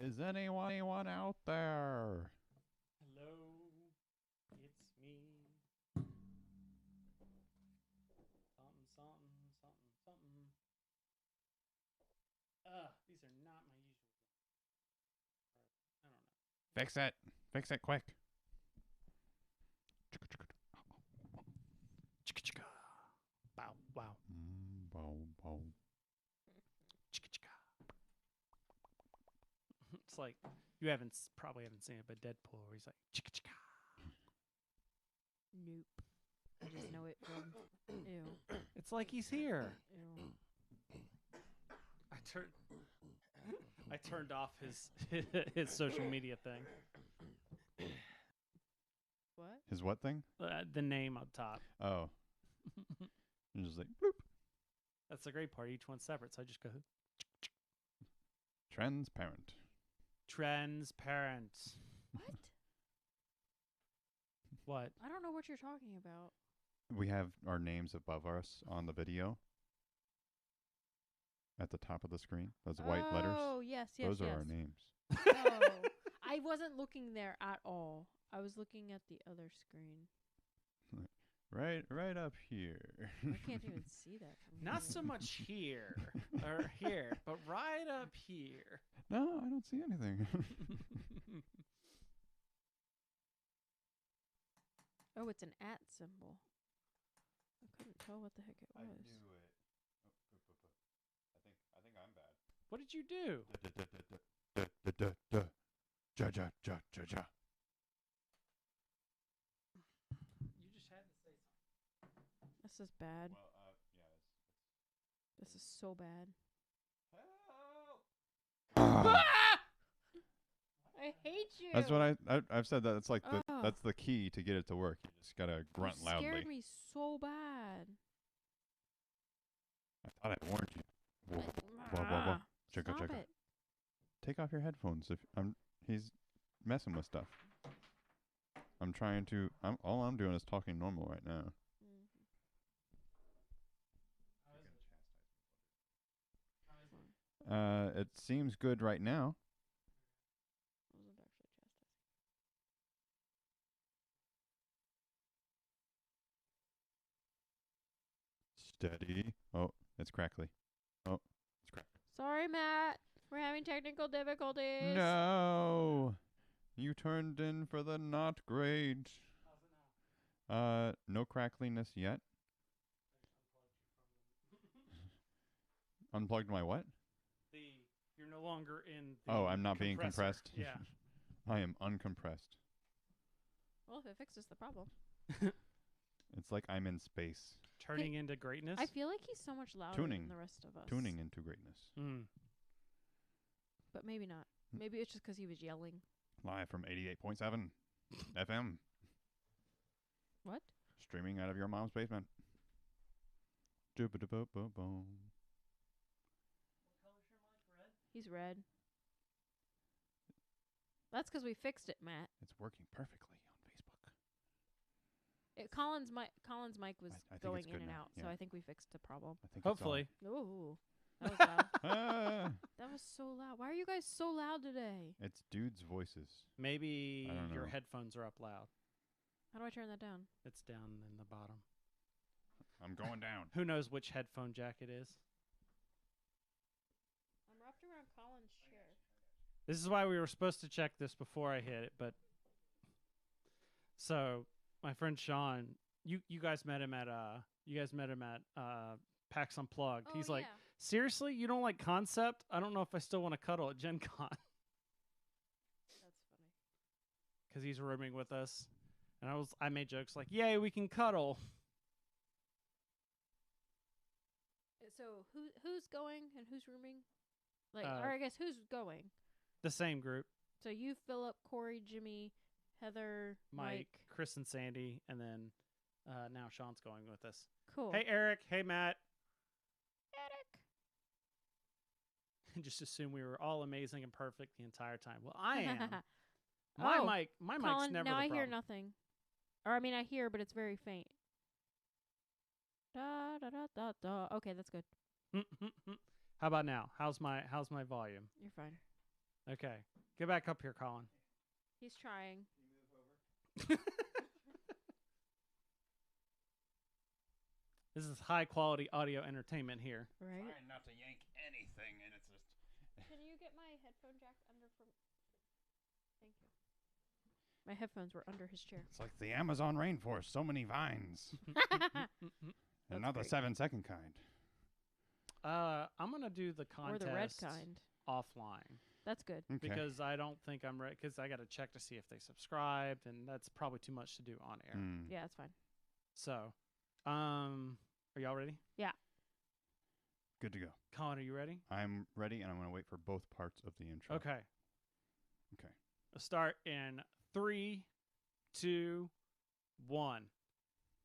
Is anyone out there? Hello, it's me. Something, something, something, something. These are not my usual. I don't know. Fix it. Fix it quick. Chicka chicka. Bow, wow. Bow, bow. Chicka chicka. It's like you probably haven't seen it, but Deadpool, where he's like chicka chicka. Nope. I just know it from. Ew. It's like he's here. Ew. I turned off his his social media thing. What? His what thing? The name up top. Oh. You're just like, bloop. That's the great part. Each one's separate, so I just go Transparent. transparent. What? What? I don't know what you're talking about. We have our names above us on the video. At the top of the screen. Those white letters. Oh, yes, yes, Those yes. are our names. Oh, I wasn't looking there at all. I was looking at the other screen. Right up here. I can't even see that from Not here. so much here or here, but right up here. No, I don't see anything. Oh, it's an at symbol. I couldn't tell what the heck it was. it. I think I'm bad. What did you do? Ja ja ja ja ja. You just had to say something. This is bad. Well, yeah. This is so bad. Help! I hate you. That's what I've said that it's like Ugh. that's the key to get it to work. You just gotta grunt You loudly. scared me so bad. I thought I warned you. Whoa, whoa, whoa, whoa. Chicka, Stop chicka. it. Take off your headphones if he's messing with stuff. I'm trying to all I'm doing is talking normal right now. It seems good right now. Wasn't actually chastising. Steady. Oh, it's crackly. Oh, it's crackly. Sorry, Matt. We're having technical difficulties. No. You turned in for the not great. How's it now? No crackliness yet. Unplugged my what? You're no longer in the Oh, I'm not being compressor. compressed. Yeah. I am uncompressed. Well, if it fixes the problem. It's like I'm in space. Turning into greatness. I feel like he's so much louder Tuning. than the rest of us. Tuning into greatness. Mm. But maybe not. Maybe it's just because he was yelling. Live from 88.7 FM. What? Streaming out of your mom's basement. Doo-ba-da-bo-bo-bo. What color's your mic? Red? He's red. That's because we fixed it, Matt. It's working perfectly on Facebook. Colin's mic was I think going it's in good and now, out, so yeah. I think we fixed the problem. I think Hopefully. Ooh, that was loud. Ah, That was so loud. Why are you guys so loud today? it's dudes' voices. Maybe I don't your know. headphones are up loud. How do I turn that down? It's down in the bottom. I'm going down. Who knows which headphone jack it is? I'm wrapped around Colin's chair. This is why we were supposed to check this before I hit it, but so my friend Sean, you guys met him at PAX Unplugged. Oh, He's like, yeah. seriously, you don't like Concept? I don't know if I still want to cuddle at Gen Con. That's funny. Because he's rooming with us, and I made jokes like, "Yay, we can cuddle." So who's going and who's rooming? Like, or I guess who's going? The same group: So you, Philip, Corey, Jimmy, Heather, Mike, Chris, and Sandy, and then now Sean's going with us. Cool. Hey, Eric. Hey, Matt. Eric. Just assume we were all amazing and perfect the entire time. Well, I am. Oh, my mic's Colin, never now the I hear problem. nothing. Or I mean, I hear, but it's very faint. Da da da da da. Okay, that's good. How about now? How's my volume? You're fine. Okay. Get back up here, Collin. He's trying. This is high quality audio entertainment here. Right. Trying not to yank anything, and it's just. Can you get my headphone jack under from? Thank you. My headphones were under his chair. It's like the Amazon rainforest. So many vines, and not the great. 7-second kind. I'm gonna do the contest Or the red kind. offline That's good. Okay. because I don't think I'm ready. Because I got to check to see if they subscribed, and that's probably too much to do on air. Yeah, that's fine. So, are y'all ready? Good to go. Collin, are you ready? I'm ready, and I'm going to wait for both parts of the intro. Okay. Okay. Let's start in 3, 2, 1.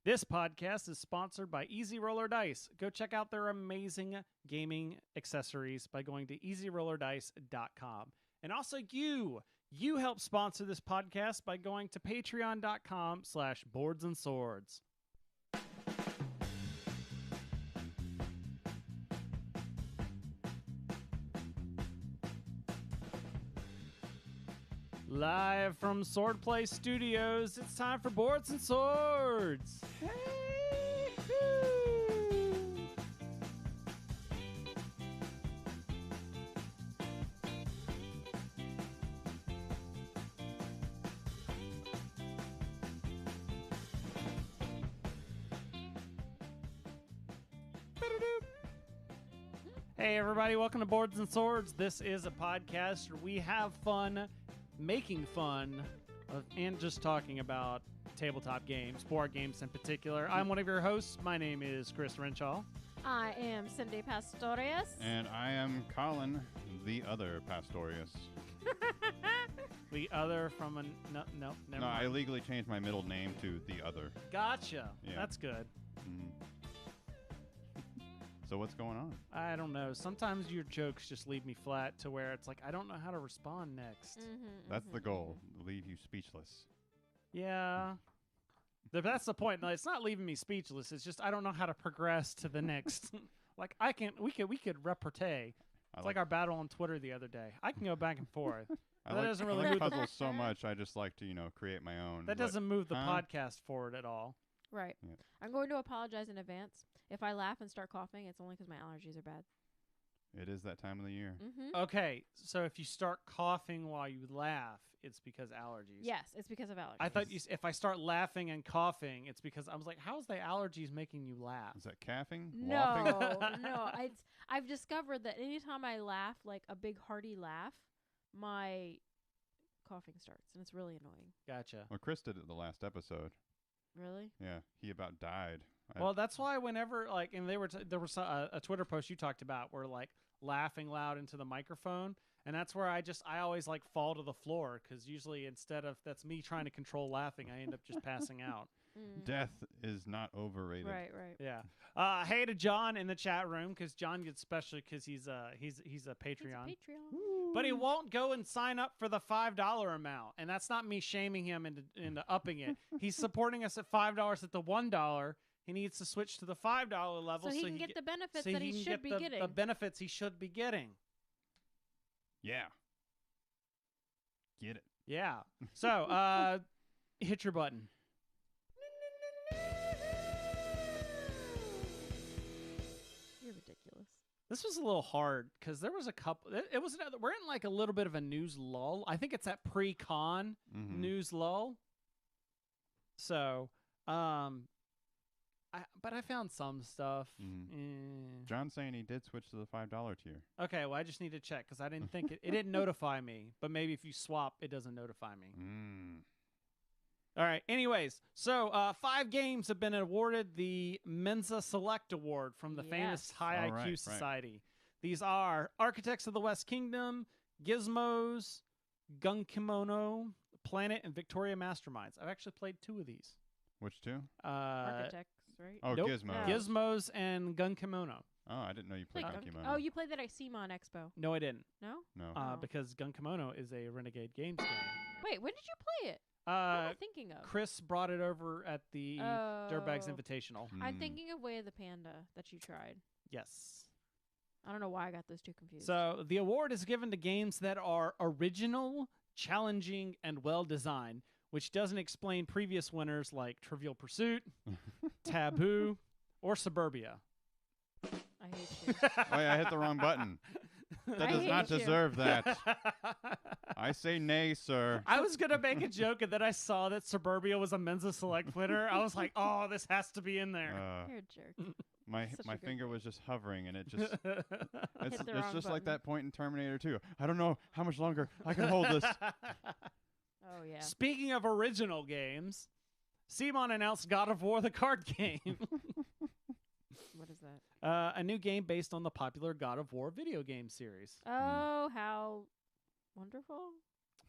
This podcast is sponsored by Easy Roller Dice. Go check out their amazing gaming accessories by going to easyrollerdice.com. And also you help sponsor this podcast by going to patreon.com/boardsandswords. Live from Swordplay Studios, it's time for Boards and Swords. Hey everybody, welcome to Boards and Swords. This is a podcast where we have fun making fun of, and just talking about tabletop games, board games in particular. I'm one of your hosts. My name is Chris Renshaw. I am Cindy Pastorius. And I am Collin, the other Pastorius. The other from a never No, I mind. legally changed my middle name to the other. Gotcha. Yeah. That's good. Mhm. So what's going on? I don't know. Sometimes your jokes just leave me flat to where it's like I don't know how to respond next. That's the goal. Leave you speechless. Yeah. That's the point. No, it's not leaving me speechless. It's just I don't know how to progress to the next. Like we could repartee. It's like our battle on Twitter the other day. I can go back and forth. I that like, doesn't I really like move the- puzzles so much. I just like to, create my own. That but- doesn't move the Huh? podcast forward at all. Right. Yeah. I'm going to apologize in advance. If I laugh and start coughing, it's only because my allergies are bad. It is that time of the year. Mm-hmm. Okay, so if you start coughing while you laugh, it's because allergies. Yes, it's because of allergies. I thought if I start laughing and coughing, it's because I was like, how is the allergies making you laugh? Is that caffing? No, Whopping? no. I've discovered that anytime I laugh, like a big hearty laugh, my coughing starts, and it's really annoying. Gotcha. Well, Chris did it the last episode. Really? Yeah, he about died. Well, that's why whenever and there was a Twitter post you talked about where like laughing loud into the microphone, and that's where I always like fall to the floor because usually instead of that's me trying to control laughing, I end up just passing out. Death is not overrated. Right, right. Yeah. Hey to John in the chat room because John gets special because he's a It's a Patreon. Patreon. But he won't go and sign up for the $5 amount. And that's not me shaming him into upping it. He's supporting us at $5 at the $1. He needs to switch to the $5 level So he can get the benefits that he should be getting. The benefits he should be getting. Yeah. Get it. Yeah. So, hit your button. You're ridiculous. This was a little hard because there was a couple. It was another. We're in like a little bit of a news lull. I think it's that pre-con Mhm. news lull. So, but I found some stuff. John's saying he did switch to the $5 tier. Okay, well I just need to check because I didn't think it didn't notify me. But maybe if you swap, it doesn't notify me. All right. Anyways, so 5 games have been awarded the Mensa Select Award from the famous Yes. High All IQ right, Society. These are Architects of the West Kingdom, Gizmos, Gun Kimono, Planet, and Victoria Masterminds. I've actually played 2 of these. Which two? Architects, right? Oh, nope. Gizmo. Yeah. Gizmos and Gun Kimono. Oh, I didn't know you played Like Gun Gun- Kimono. Oh, you played that at CMON Expo. No, I didn't. No? No. Oh. Because Gun Kimono is a Renegade Games game. Wait, when did you play it? What am I thinking of? Chris brought it over at the Dirtbags Oh. Invitational. I'm Mm. thinking of Way of the Panda that you tried. Yes. I don't know why I got those two confused. So the award is given to games that are original, challenging, and well-designed, which doesn't explain previous winners like Trivial Pursuit, Taboo, or Suburbia. I hate you. Oh, yeah, I hit the wrong button. That I does not hate you. deserve that. I say nay, sir. I was going to make a joke, and then I saw that Suburbia was a Mensa Select winner. I was like, oh, this has to be in there. You're a jerk. My Such a my good finger was just hovering, and it just it's the wrong just like button. that point in Terminator 2. I don't know how much longer I can hold this. Oh, yeah. Speaking of original games, Simon announced God of War, the card game. What is that? A new game based on the popular God of War video game series. Oh, how wonderful.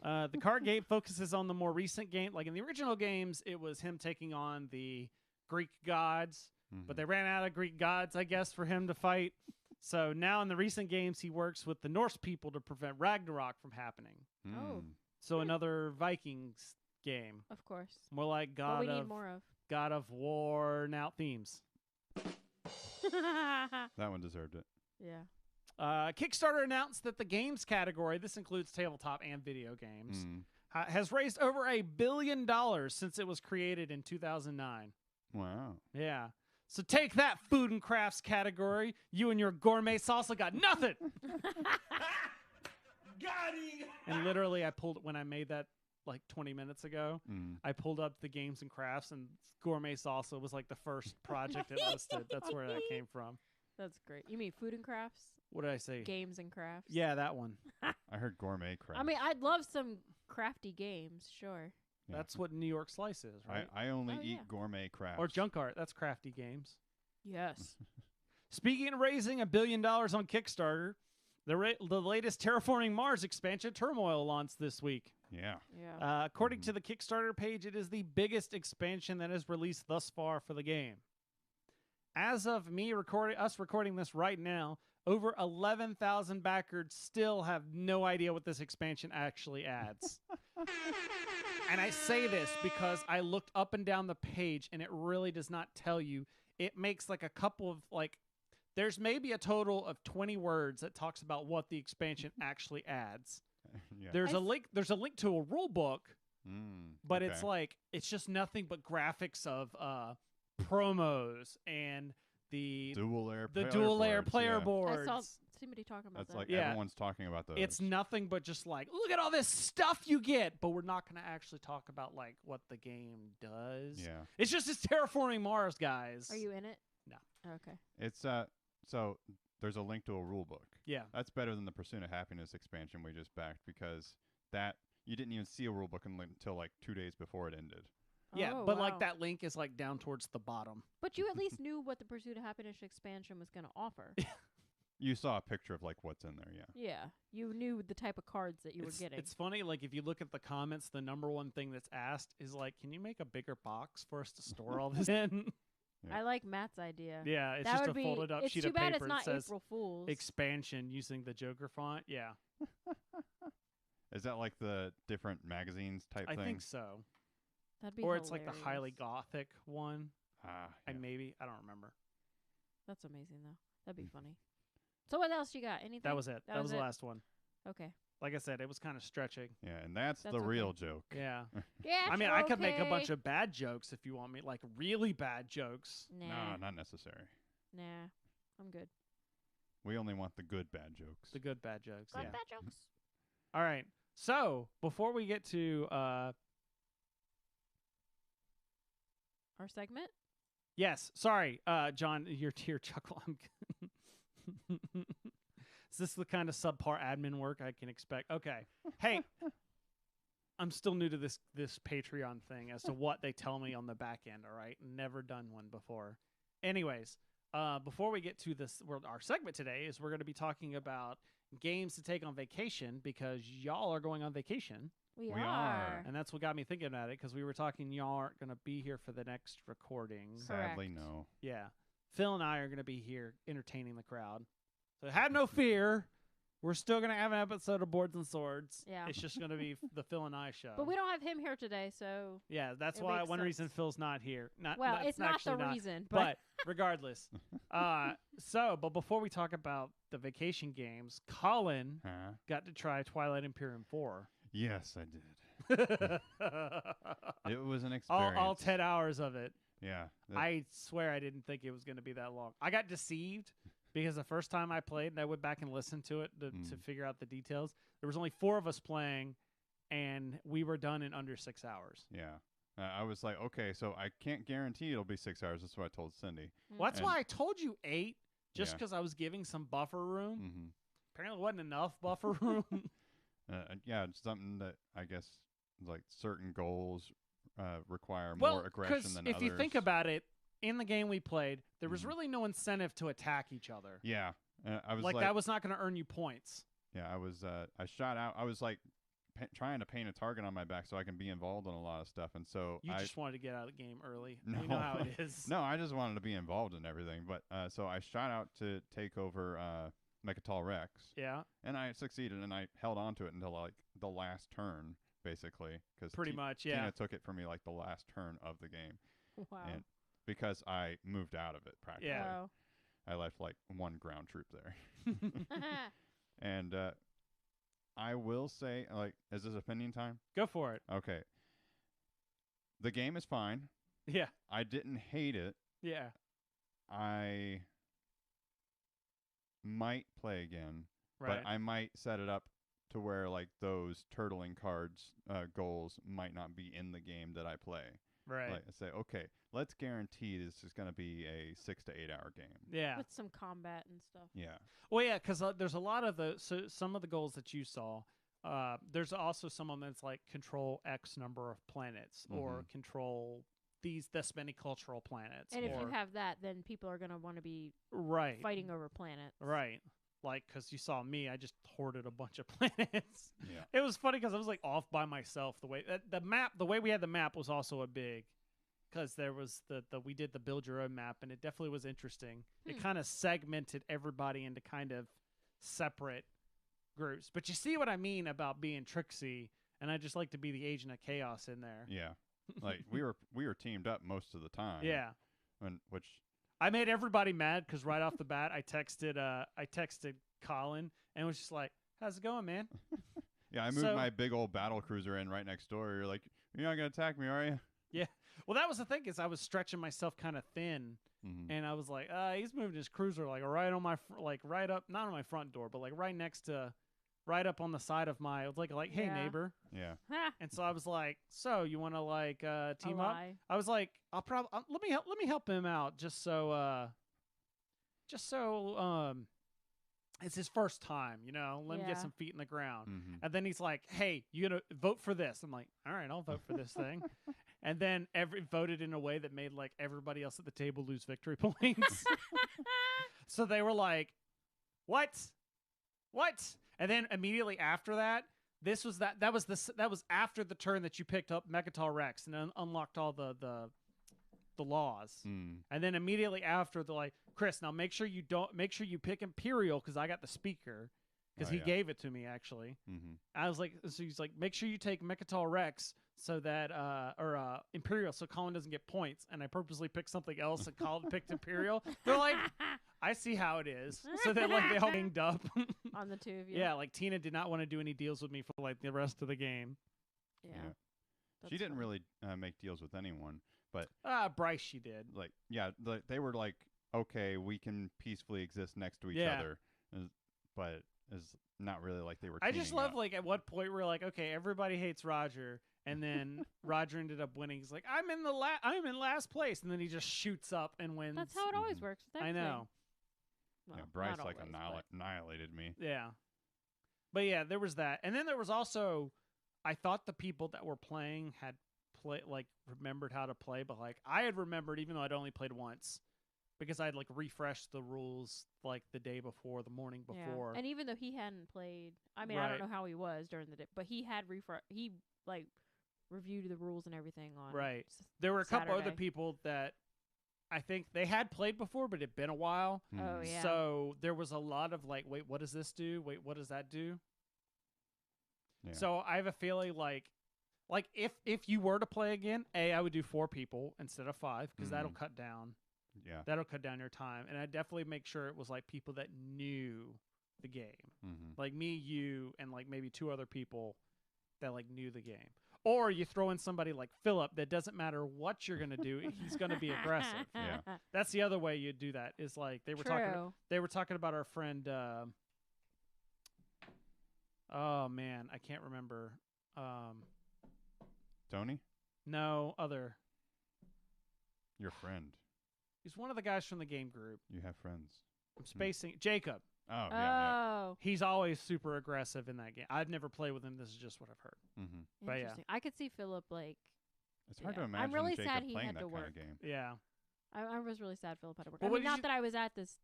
The card game focuses on the more recent game. Like in the original games, it was him taking on the Greek gods, but they ran out of Greek gods, I guess, for him to fight. So now in the recent games, he works with the Norse people to prevent Ragnarok from happening. Oh. So another Vikings game. Of course. More like What God we need of more of. God of War now themes. That one deserved it. Yeah. Kickstarter announced that the games category, this includes tabletop and video games, has raised over $1 billion since it was created in 2009. Wow. Yeah. So take that, food and crafts category. You and your gourmet salsa got nothing. Got him! And literally, I pulled when I made that like 20 minutes ago. I pulled up the games and crafts, and gourmet salsa was like the first project it listed. That's where that came from. That's great. You mean food and crafts? What did I say? Games and crafts? Yeah, that one. I heard gourmet crafts. I mean, I'd love some crafty games, sure. Yeah. That's what New York Slice is, right? I only Oh, eat yeah. gourmet crafts. Or junk art. That's crafty games. Yes. Speaking of raising $1 billion on Kickstarter, the latest Terraforming Mars expansion, Turmoil, launched this week. Yeah. Yeah. According to the Kickstarter page, it is the biggest expansion that is released thus far for the game. As of us recording this right now, over 11,000 backers still have no idea what this expansion actually adds. And I say this because I looked up and down the page, and it really does not tell you. It makes like a couple of there's maybe a total of 20 words that talks about what the expansion actually adds. Yeah. There's a link to a rule book, but okay. it's like it's just nothing but graphics of promos and the dual layer player yeah. boards. I saw somebody talking about That's that. like Yeah. everyone's talking about those. It's nothing but just like, look at all this stuff you get, but we're not going to actually talk about like what the game does. Yeah. It's just this Terraforming Mars, guys. Are you in it? No. Okay. It's so there's a link to a rule book. Yeah. That's better than the Pursuit of Happiness expansion we just backed because that you didn't even see a rule book until like 2 days before it ended. Yeah, Oh, but wow. like that link is like down towards the bottom. But you at least knew what the Pursuit of Happiness expansion was going to offer. You saw a picture of like what's in there, yeah. Yeah. You knew the type of cards that you were getting. It's funny, like if you look at the comments, the number one thing that's asked is like, can you make a bigger box for us to store all this in? I like Matt's idea. Yeah, it's that just would a be, folded up it's sheet too of bad paper it's that not says April Fool's. expansion using the Joker font. Yeah, Is that like the different magazines type I thing? think so. That'd be Or it's like the highly hilarious. gothic one. Ah, I yeah. I don't remember. That's amazing, though. That'd be funny. So what else you got? Anything? That was it. That was the it? last one. Okay. Like I said, it was kind of stretching. Yeah, and that's That's the okay. real joke. Yeah. Yeah. I mean, I could make a bunch of bad jokes if you want me, like really bad jokes. Nah. No, not necessary. Nah. I'm good. We only want the good bad jokes. The good bad jokes. Got Yeah. bad jokes. All right. So before we get to Our segment? yes, sorry, John, your tear chuckle. Is this the kind of subpar admin work I can expect? Okay. Hey, I'm still new to this Patreon thing as to what they tell me on the back end. All right, never done one before. Anyways, before we get to this, our segment today is we're going to be talking about games to take on vacation because y'all are going on vacation. We We are. are. And that's what got me thinking about it because we were talking y'all aren't going to be here for the next recording. Sadly, Correct. no. Yeah. Phil and I are going to be here entertaining the crowd. So have no fear. We're still gonna have an episode of Boards and Swords. Yeah. It's just gonna be the Phil and I show. But we don't have him here today, so Yeah, that's It why makes one reason sense. Phil's not here. well, that's it's not the actually not. reason. But regardless, but before we talk about the vacation games, Collin Huh? got to try Twilight Imperium 4. Yes, I did. It was an experience. all 10 hours of it. Yeah. I swear I didn't think it was going to be that long. I got deceived because the first time I played, and I went back and listened to it to figure out the details, there was only 4 of us playing, and we were done in under 6 hours. Yeah. I was like, okay, so I can't guarantee it'll be 6 hours. That's what I told Cindy. Well, that's And- why I told you 8, just Yeah. because I was giving some buffer room. Mm-hmm. Apparently, wasn't enough buffer room. Yeah, it's something that I guess like certain goals require Well, more aggression than if others. you think about it, in the game we played, there was Mhm. really no incentive to attack each other. Yeah. I was Like like, that was not going to earn you points. yeah, I was, I shot out. I was like trying to paint a target on my back so I can be involved in a lot of stuff. And so You I just wanted to get out of the game early. No. You know how it is. No, I just wanted to be involved in everything. But so I shot out to take over Mechatol Rex, Yeah, and I succeeded, and I held on to it until like the last turn, basically, because pretty much. Yeah. Tina took it from me like the last turn of the game, wow. and because I moved out of it practically, Yeah. Oh. I left like 1 ground troop there, and I will say, like, is this opinion time? Go for it. Okay, the game is fine. Yeah. I didn't hate it. Yeah. I might play again, Right. but I might set it up to where like those turtling cards goals might not be in the game that I play. right. Like I say, okay, let's guarantee this is going to be a 6 to 8 hour game. Yeah. With some combat and stuff. Yeah. Well, yeah, because there's a lot of some of the goals that you saw. There's also some of them that's like control X number of planets or Mhm. control this many cultural planets. And if or, you have that, then people are going to want to be right, fighting over planets. right, like because you saw me, I just hoarded a bunch of planets. Yeah. It was funny because I was like off by myself. The way the way we had the map was also a big, because there was we did the build your own map, and it definitely was interesting. It kind of segmented everybody into kind of separate groups. But you see what I mean about being Trixie, and I just like to be the agent of chaos in there. Yeah. Like we were teamed up most of the time. Yeah. Which I made everybody mad because right off the bat, I texted Collin and was just like, "How's it going, man?" yeah, I moved So- my big old battle cruiser in right next door. You're like, you're not going to attack me, are you? Well, that was the thing, is I was stretching myself kind of thin, Mm-hmm. and I was like, he's moving his cruiser like right on my right up, not on my front door, but like right next to, right up on the side of my, like hey Yeah. neighbor. Yeah. Ha! And so I was like, so you want to like A team up? lie. I was like, I'll probably let me help him out just so it's his first time, let him get Yeah. some feet in the ground. Mm-hmm. And then he's like, hey, you gonna vote for this? I'm like, all right, I'll vote for this thing. And then voted in a way that made like everybody else at the table lose victory points. So they were like, what? And then immediately after that, that was after the turn that you picked up Mechatol Rex and unlocked all the laws. Mm. And then immediately after, they're like, Chris, now make sure you pick Imperial, because I got the speaker, because Oh, he yeah. gave it to me actually. Mm-hmm. I was like, so he's like, make sure you take Mechatol Rex so that or Imperial, so Collin doesn't get points. And I purposely picked something else, and Collin picked Imperial. They're like, I see how it is. So then like they all ganged up. On the two of you. Yeah, like Tina did not want to do any deals with me for like the rest of the game. Yeah. Yeah. That's She didn't funny. really make deals with anyone, but Bryce, she did. like, yeah, they were like, okay, we can peacefully exist next to each Yeah. other, but it's not really like they were. I just teaming love up. like at what point we're like, okay, everybody hates Roger, and then Roger ended up winning. He's like, I'm in last place, and then he just shoots up and wins. That's how it always Mhm. works. With I everything. know. Well, Yeah, Bryce not like always, annihilated me. Yeah. But yeah, there was that. And then there was also, I thought the people that were playing had remembered how to play, but like I had remembered, even though I'd only played once, because I'd like refreshed the rules like the day before, the morning Yeah. before. And even though he hadn't played, I mean, I Right. don't know how he was during the day, but he had he like reviewed the rules and everything on Right. There were a couple other Saturday. people that I think they had played before, but it'd been a while. Oh, yeah. So there was a lot of like, wait, what does this do? Wait, what does that do? Yeah. So I have a feeling like if you were to play again, I would do 4 people instead of 5 because that'll cut down. Yeah. That'll cut down your time, and I'd definitely make sure it was like people that knew the game, like me, you, and like maybe 2 other people that like knew the game. Or you throw in somebody like Philip that doesn't matter what you're gonna do, he's gonna be aggressive. Yeah. That's the other way you'd do that. Is like they were talking about our friend. Oh man, I can't remember. Tony, No, other. your friend. He's one of the guys from the game group. You have friends. I'm spacing Jacob. Oh yeah. Oh, He's always super aggressive in that game. I've never played with him. This is just what I've heard. Mm-hmm. But yeah. interesting. I could see Philip like. It's hard Yeah. to I'm imagine really Jacob sad he playing had that to kind work. of game. Yeah. I was really sad Philip had to work. Well, I what mean, did not you- that I was at this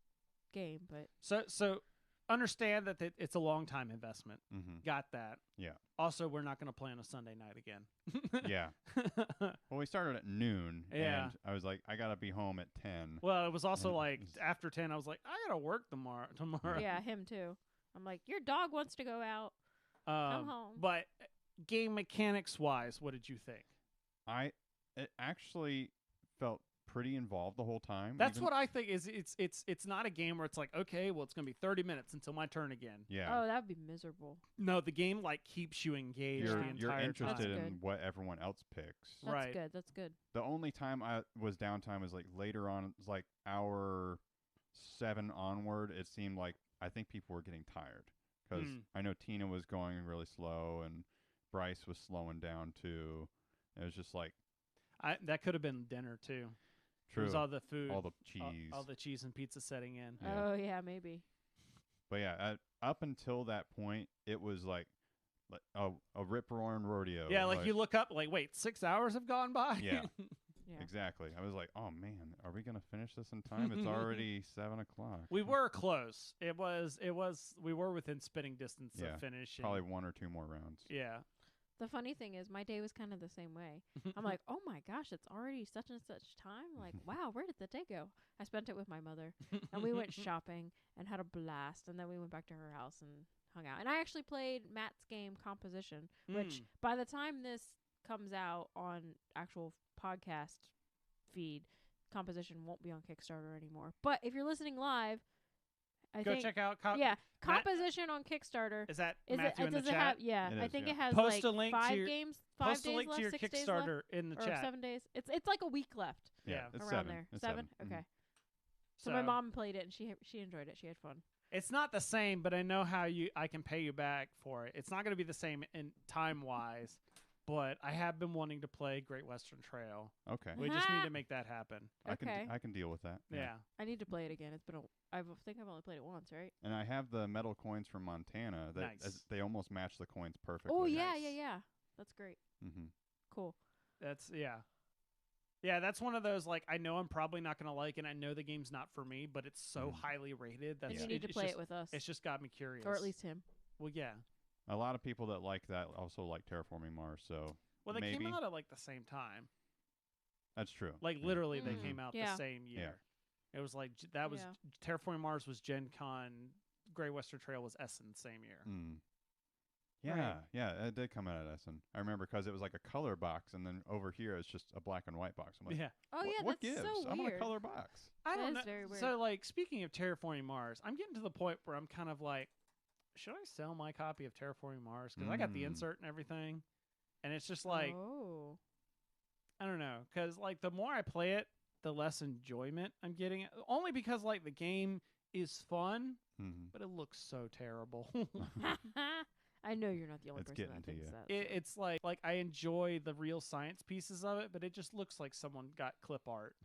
game, but So understand that it's a long time investment. Mm-hmm. Got that. Yeah. Also, we're not going to play on a Sunday night again. Yeah. Well, we started at noon. Yeah. And I was like, I gotta be home at 10. Well, it was also And like it's- after 10, I was like, I gotta work tomorrow. yeah, him too. I'm like, your dog wants to go out. Come home. But game mechanics wise, what did you think? It actually felt pretty involved the whole time. That's even- what I think. Is it's not a game where it's like, okay, well, it's gonna be 30 minutes until my turn again. Yeah. Oh, that'd be miserable. No, the game like keeps you engaged You're the entire you're interested time. That's in good. what everyone else picks. That's Right. good. That's good. The only time I was downtime was like later on, it was like hour 7 onward. It seemed like I think people were getting tired because I know Tina was going really slow and Bryce was slowing down too. It was just like That could have been dinner too. It true, was all the food, all the cheese. all the cheese and pizza setting in. Yeah. Oh yeah, maybe. But yeah, up until that point, it was like a rip roaring rodeo. Yeah, like you look up, like, wait, 6 hours have gone by. Yeah. Yeah. Exactly. I was like, oh man, are we gonna finish this in time? It's already 7 o'clock. We were close. It was. We were within spitting distance Yeah, of finish. and- Probably 1 or 2 more rounds. Yeah. The funny thing is, my day was kind of the same way. I'm like, oh my gosh, it's already such and such time. Like, wow, where did the day go? I spent it with my mother, and we went shopping and had a blast. And then we went back to her house and hung out. And I actually played Matt's game Composition, which by the time this comes out on actual podcast feed, Composition won't be on Kickstarter anymore. But if you're listening live, I Go think check out. yeah, Composition on Kickstarter. Is that Is Matthew it? in the Does it chat? have? Yeah, It I is, think yeah. it has Post like a link to 5 your- games. 5 Post a days link left, to your 6 days left, Kickstarter in the or chat. 7 days. It's like a week left Yeah. It's around 7. there. It's 7? 7. Okay. So my mom played it and she enjoyed it. She had fun. It's not the same, but I know how I can pay you back for it. It's not going to be the same in time wise, but I have been wanting to play Great Western Trail. Okay. We just need to make that happen. Okay. I can deal with that. Yeah. I need to play it again. It's been I think I've only played it once, right? And I have the metal coins from Montana that Nice. they almost match the coins perfectly. Oh yeah, Nice. yeah. That's great. Mm-hmm. Cool. That's Yeah, that's one of those like I know I'm probably not going to like, and I know the game's not for me, but it's so highly rated that And you need to play it with us, It's just got me curious, or at least him. Well, yeah. A lot of people that like that also like Terraforming Mars, so Well, they maybe. came out at like the same time. That's true. Like Yeah. literally, they Mhm. came out Yeah. the same year. It was like that was Yeah. Terraforming Mars was Gen Con. Great Western Trail was Essen the same year. Mm. Yeah, yeah, it did come out at Essen. I remember because it was like a color box, and then over here it's just a black and white box. I'm like, Yeah, Oh yeah, what that's gives? so I'm on a weird. color box. I That don't is know. very weird. So like speaking of Terraforming Mars, I'm getting to the point where I'm kind of like, should I sell my copy of Terraforming Mars? Because I got the Mm. insert and everything, and it's just like oh. I don't know. Because like the more I play it, the less enjoyment I'm getting. Only because like the game is fun, Mm-hmm. but it looks so terrible. I know you're not the only It's person getting that to thinks you. that. It's like I enjoy the real science pieces of it, but it just looks like someone got clip art.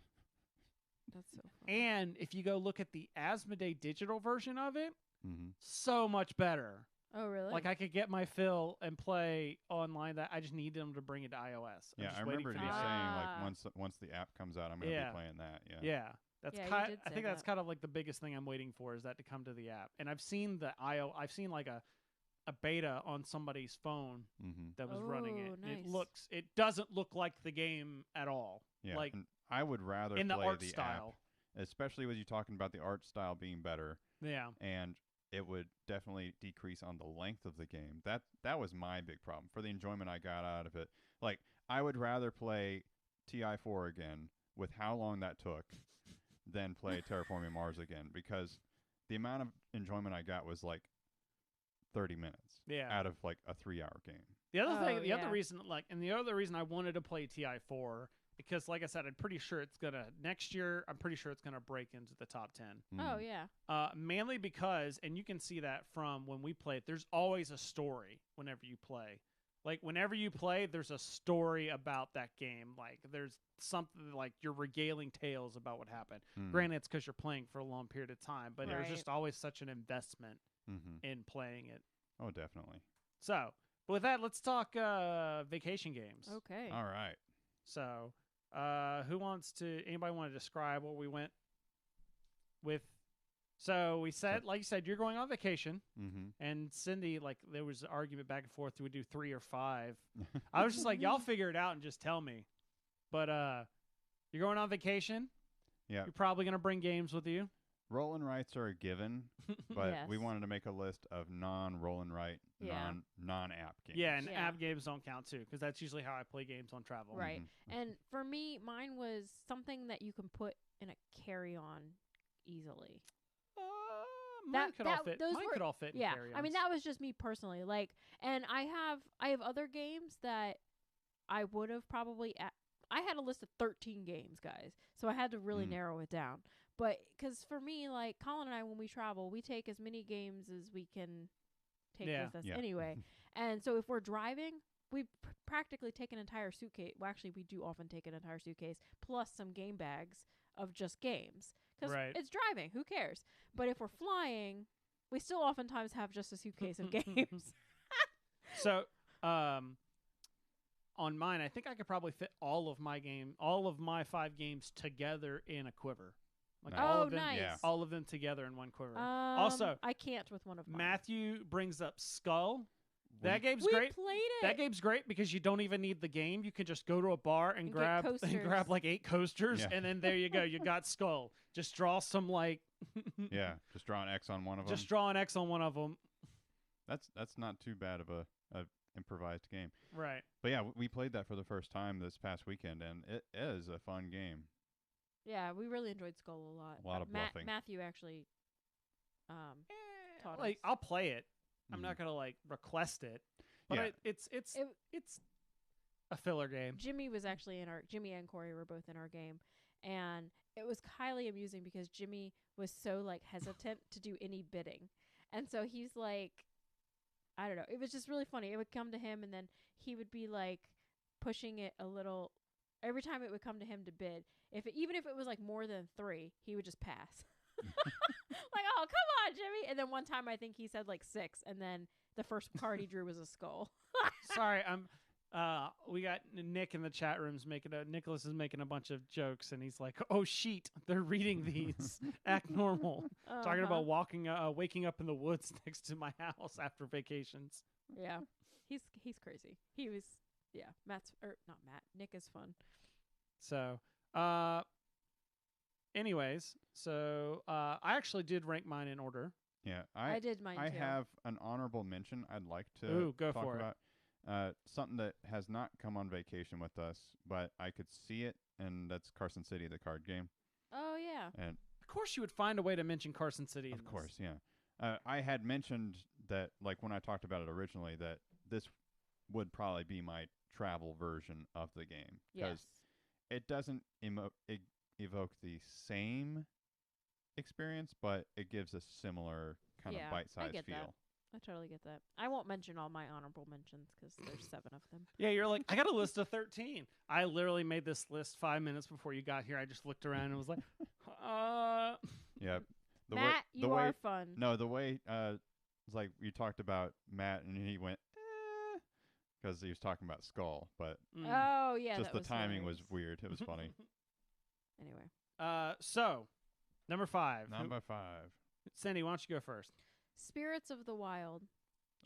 That's so funny. And if you go look at the Asmodee digital version of it, Mm-hmm. so much better. Oh really? Like I could get my fill and play online. That I just need them to bring it to iOS. I'm Yeah, just I waiting remember for you the saying app. like once the app comes out, I'm gonna Yeah. be playing that. Yeah. Yeah, that's Yeah, you kind. did I say think that's that. kind of like the biggest thing I'm waiting for is that to come to the app. And I've seen I've seen like a a beta on somebody's phone that was running it. Nice. It doesn't look like the game at all. Yeah, like and I would rather in the play art the style. app, especially with you talking about the art style being better. Yeah. And it would definitely decrease on the length of the game. That was my big problem for the enjoyment I got out of it. Like, I would rather play TI4 again with how long that took than play Terraforming Mars again, because the amount of enjoyment I got was like 30 minutes out of like a 3-hour game. The other reason I wanted to play TI4, because like I said, I'm pretty sure it's gonna break into the top 10. Oh yeah. Mainly because, and you can see that from when we play it, there's always a story whenever you play. Like, whenever you play, there's a story about that game. Like, there's something, like, you're regaling tales about what happened. Granted, it's because you're playing for a long period of time, but there's just always such an investment in playing it. Oh, definitely. So, with that, let's talk vacation games. Okay. All right. So, anybody want to describe what we went with? So we said, like you said, you're going on vacation, and Cindy, like, there was an argument back and forth. Do we do 3 or 5? I was just like, y'all figure it out and just tell me. But you're going on vacation. Yeah. You're probably going to bring games with you. Roll and writes are a given, but Yes. we wanted to make a list of non-roll and write, non-app games. Yeah, and app games don't count too, because that's usually how I play games on travel. Right. And for me, mine was something that you can put in a carry-on easily. Mine could all fit in carry-ons. I mean, that was just me personally. Like, and I have other games that I would have probably. I had a list of 13 games, guys, so I had to really narrow it down. But because for me, like Collin and I, when we travel, we take as many games as we can take with us anyway. And so if we're driving, we practically take an entire suitcase. Well, actually, we do often take an entire suitcase plus some game bags of just games. Because it's driving. Who cares? But if we're flying, we still oftentimes have just a suitcase of games. So, on mine, I think I could probably fit all of my 5 games together in a quiver. Like nice. All of them together in one quiver. Also, I can't with one of mine. Matthew brings up Skull. That game's great. We played it. That game's great because you don't even need the game. You can just go to a bar and grab like 8 coasters, and then there you go. You got Skull. Just draw some just draw an X on one of them. Just draw an X on one of them. That's not too bad of a improvised game. Right. But yeah, we played that for the first time this past weekend, and it is a fun game. Yeah, we really enjoyed Skull a lot. A lot of bluffing. Matthew actually taught us. I'll play it. I'm not gonna request it, but it's a filler game. Jimmy was actually Jimmy and Corey were both in our game, and it was highly amusing because Jimmy was so hesitant to do any bidding, and so he's like, I don't know. It was just really funny. It would come to him, and then he would be pushing it a little. Every time it would come to him to bid, even if it was more than 3, he would just pass. Oh, come on, Jimmy. And then one time I think he said 6, and then the first card he drew was a skull. Sorry, we got Nick in the chat rooms Nicholas is making a bunch of jokes, and he's like, "Oh, sheet, they're reading these. Act normal." Talking about waking up in the woods next to my house after vacations. Yeah, he's crazy. He was Nick is fun. So, anyways, I actually did rank mine in order. Yeah, I did mine I too. have an honorable mention I'd like to go talk for about. Something that has not come on vacation with us, but I could see it, and that's Carson City, the card game. Oh, yeah. And of course you would find a way to mention Carson City. Of course, yeah. I had mentioned that, when I talked about it originally, that this would probably be my travel version of the game. Because it doesn't evoke the same experience, but it gives a similar kind of bite-sized feel. That. I totally get that. I won't mention all my honorable mentions because there's 7 of them. Yeah, you're like, I got a list of 13. I literally made this list 5 minutes before you got here. I just looked around and was like, Yeah. Matt, you are fun. No, the way it's like you talked about Matt, and he went, because he was talking about Skull, but oh yeah, just the timing was weird. It was funny. Anyway, so number 5. Number 5. Cindy, why don't you go first? Spirits of the Wild.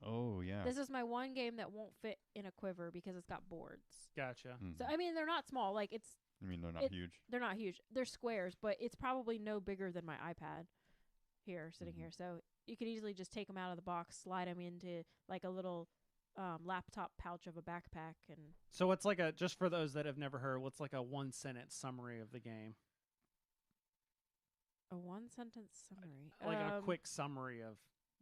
Oh yeah. This is my one game that won't fit in a quiver because it's got boards. Gotcha. So I mean, they're not small. Like I mean, they're not huge. they're not huge. They're squares, but it's probably no bigger than my iPad here, sitting here. So you could easily just take them out of the box, slide them into like a little laptop pouch of a backpack, and So what's like a, just for those that have never heard, what's like a 1 sentence summary of the game? a 1-sentence summary. Like a quick summary of.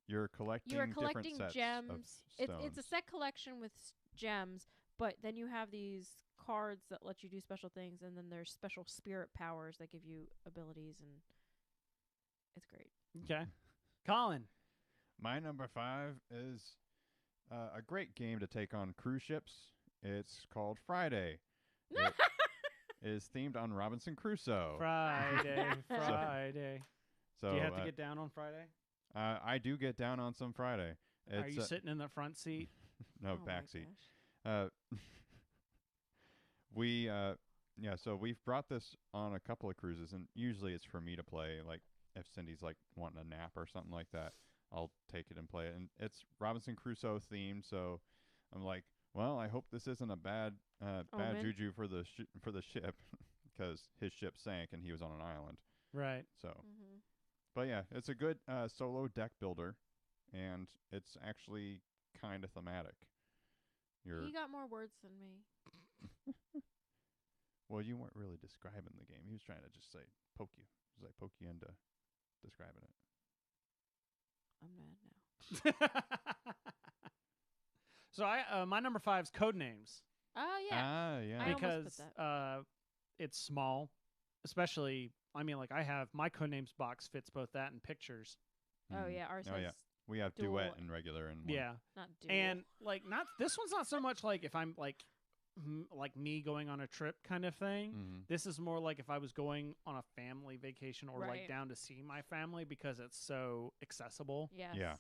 You're collecting different sets gems. of It's a set collection with gems, but then you have these cards that let you do special things, and then there's special spirit powers that give you abilities, and it's great. Okay. Collin. My number 5 is a great game to take on cruise ships. It's called Friday. It is themed on Robinson Crusoe. Friday. So do you have to get down on Friday? I do get down on some Friday. Are you sitting in the front seat? No, back seat. So we've brought this on a couple of cruises, and usually it's for me to play. Like if Cindy's like wanting a nap or something like that, I'll take it and play it. And it's Robinson Crusoe themed, so I'm like, well, I hope this isn't a bad juju for the ship, because his ship sank and he was on an island. Right. So, but yeah, it's a good solo deck builder, and it's actually kind of thematic. He got more words than me. Well, you weren't really describing the game. He was trying to just say poke you. He was like poke you into describing it. I'm mad now. So my number 5 is Codenames. Oh yeah. Yeah. I Because it's small, especially. I mean, like I have my Codenames box fits both that and pictures. Oh yeah, ours has we have dual duet and regular and one. Yeah, not dual. and like not this one's not so much like if I'm like me going on a trip kind of thing. This is more like if I was going on a family vacation or like down to see my family, because it's so accessible. Yes. Yeah.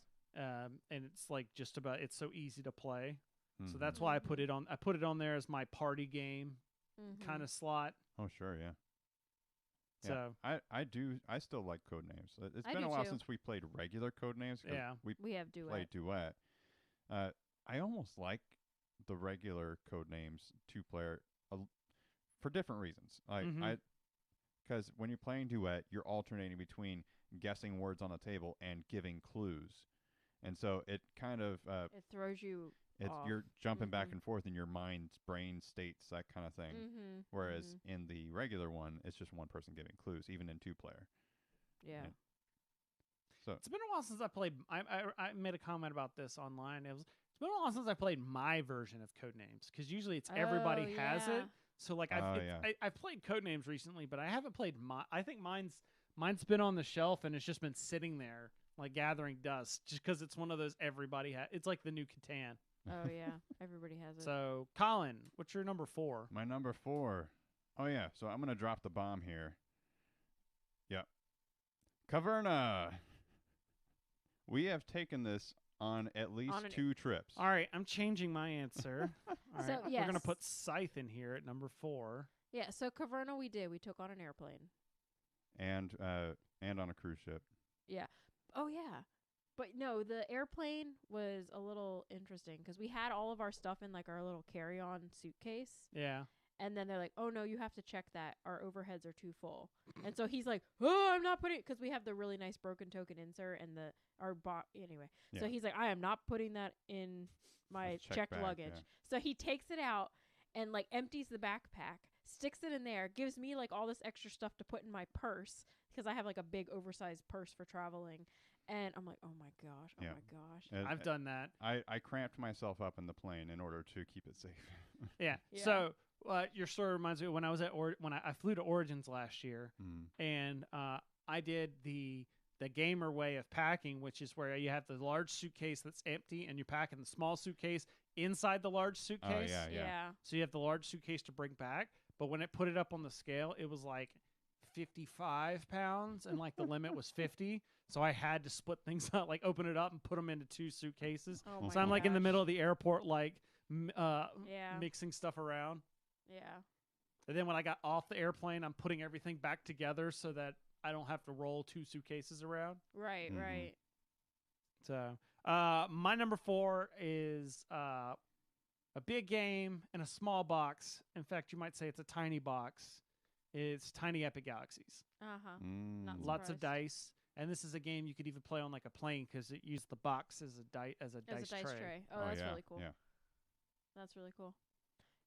And it's like just about, it's so easy to play. So that's why I put it on. I put it on there as my party game kind of slot. Oh sure, yeah. So I still like Codenames. It's been a while since we played regular Codenames. Yeah, we have duet. Played duet. I almost like the regular Codenames 2-player for different reasons. Like because when you're playing duet, you're alternating between guessing words on a table and giving clues, and so it kind of it throws you. You're jumping back and forth in your mind's brain states, that kind of thing. Whereas in the regular one, it's just one person giving clues, even in 2-player. Yeah. So it's been a while since I played. I made a comment about this online. It's been a while since I played my version of Codenames, because usually it's everybody has it. So like I've played Codenames recently, but I haven't played I think mine's been on the shelf and it's just been sitting there like gathering dust, just because it's one of those everybody has. It's like the new Catan. Oh yeah, everybody has it. So Collin, what's your number 4? My number 4. Oh yeah, so I'm gonna drop the bomb here. Yep. Caverna. We have taken this on at least 2 trips. All right, I'm changing my answer. All right, yes. We're gonna put Scythe in here at number 4. Yeah, so Caverna we did. We took on an airplane. And on a cruise ship. Yeah. Oh yeah. But no, the airplane was a little interesting because we had all of our stuff in like our little carry-on suitcase. Yeah. And then they're like, "Oh no, you have to check that. Our overheads are too full." And so he's like, "Oh, I'm not putting," because we have the really nice broken token insert and anyway. Yeah. So he's like, "I am not putting that in my checked luggage." Yeah. So he takes it out and like empties the backpack, sticks it in there, gives me like all this extra stuff to put in my purse because I have like a big oversized purse for traveling. And I'm like, oh my gosh, oh my gosh. I've done that. I cramped myself up in the plane in order to keep it safe. Yeah. So your story reminds me of when I was at I flew to Origins last year, and I did the gamer way of packing, which is where you have the large suitcase that's empty, and you pack in the small suitcase inside the large suitcase. Oh yeah. So you have the large suitcase to bring back, but when it put it up on the scale, it was like 55 pounds, and like the limit was 50. So I had to split things up, like open it up and put them into 2 suitcases. Oh so I'm like in the middle of the airport, like mixing stuff around. Yeah. And then when I got off the airplane, I'm putting everything back together so that I don't have to roll 2 suitcases around. Right, right. So, My number 4 is a big game in a small box. In fact, you might say it's a tiny box. It's Tiny Epic Galaxies. Not Lots of surprised. dice, and this is a game you could even play on like a plane because it used the box as a dice tray. Oh, that's yeah, really cool. Yeah. That's really cool.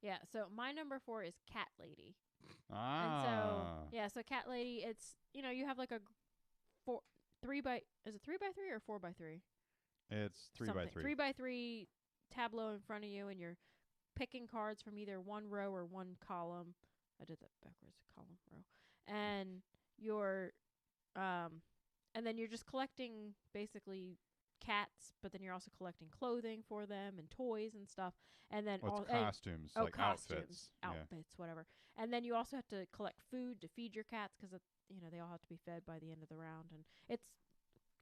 Yeah. So my number 4 is Cat Lady. Ah. And so so Cat Lady, it's you have like a 3 by is it 3 by 3 or 4 by 3? It's 3 by 3. 3 by 3 tableau in front of you, and you're picking cards from either one row or one column. I did that backwards, column, row. And you're and then you're just collecting basically cats, but then you're also collecting clothing for them and toys and stuff. And then costumes, like costumes, outfits, whatever. And then you also have to collect food to feed your cats because they all have to be fed by the end of the round. And it's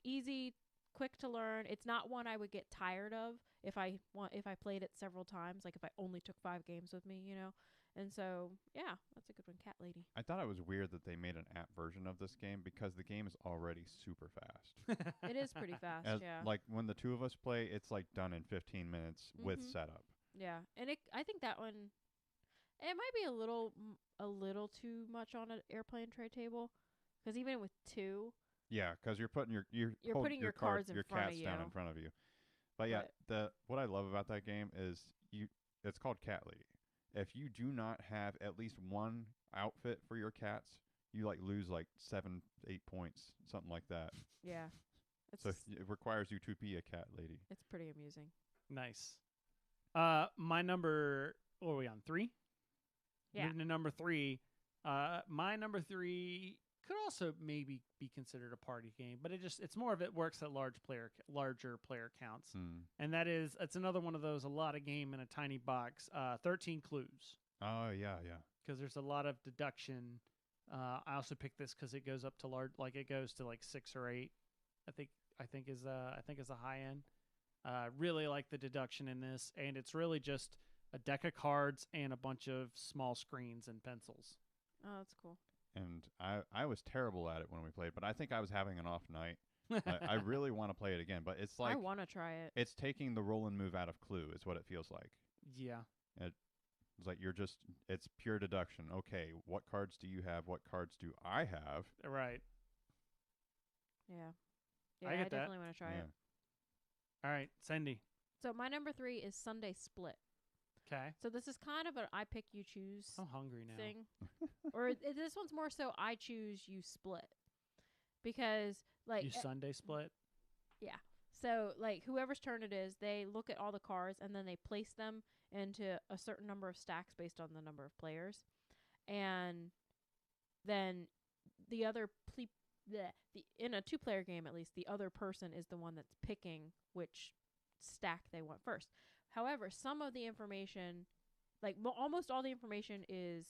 easy, quick to learn. It's not one I would get tired of if I played it several times. Like if I only took 5 games with me, And so yeah, that's a good one, Cat Lady. I thought it was weird that they made an app version of this game because the game is already super fast. It is pretty fast. Yeah. Like when the 2 of us play, it's like done in 15 minutes with setup. Yeah, and I think that one, it might be a little too much on an airplane tray table, because even with 2. Yeah, because you're putting your cards in your front cats of down you. in front of you. But yeah, what I love about that game is it's called Cat Lady. If you do not have at least one outfit for your cats, you like lose like 7, 8 points, something like that. Yeah. So it requires you to be a cat lady. It's pretty amusing. Nice. My number, what are we on, 3? Yeah. Moving to number 3. My number 3 could also maybe be considered a party game, but it's more of it works at larger player counts. And it's another one of those, a lot of game in a tiny box, 13 Clues. Oh, yeah. Because there's a lot of deduction. I also picked this because it goes up to large, like it goes to like 6 or 8. I think is a high end. Really like the deduction in this, and it's really just a deck of cards and a bunch of small screens and pencils. Oh, that's cool. And I was terrible at it when we played, but I think I was having an off night. I really want to play it again, but it's like I want to try it. It's taking the roll and move out of Clue is what it feels like. Yeah. It's like it's pure deduction. Okay, what cards do you have? What cards do I have? Right. Yeah. I get that. Definitely want to try it. All right, Cindy. So my number 3 is Sunday Split. Okay. So this is kind of an I pick, you choose I'm hungry now. thing. Or this one's more so I choose, you split. Because like you Sunday split? Yeah. So like whoever's turn it is, they look at all the cards and then they place them into a certain number of stacks based on the number of players. And then the other in a 2-player game at least, the other person is the one that's picking which stack they want first. However, some of the information, like almost all the information is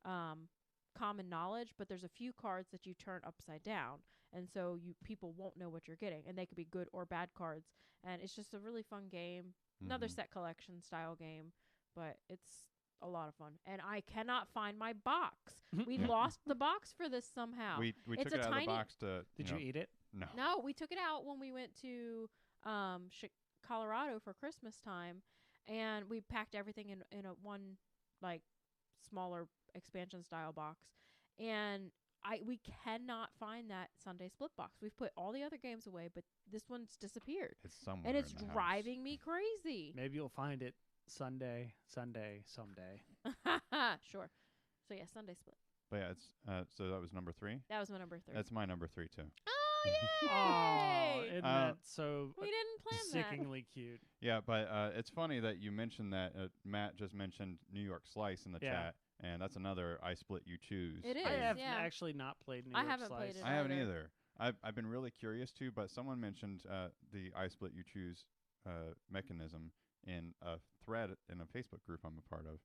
common knowledge, but there's a few cards that you turn upside down, and so people won't know what you're getting, and they could be good or bad cards, and it's just a really fun game. Another set collection style game, but it's a lot of fun. And I cannot find my box. We lost the box for this somehow. We took it out of the box to... Did you eat it? No, we took it out when we went to Colorado for Christmas time, and we packed everything in a one like smaller expansion style box, and we cannot find that Sunday Split box. We've put all the other games away, but this one's disappeared. It's somewhere, and it's in the driving house. me crazy. Maybe you'll find it someday. Sure. So yeah, Sunday Split. But yeah, it's so that was number 3. That was my number 3. That's my number 3 too. Oh yay! Oh, isn't that so we didn't plan that. sickeningly cute? Yeah, but it's funny that you mentioned that. Matt just mentioned New York Slice in the chat, and that's another I Split You Choose. It is. I have yeah. actually not played New York I haven't Slice. played it. I haven't either. I've been really curious to, but someone mentioned the I Split You Choose mechanism in a thread in a Facebook group I'm a part of,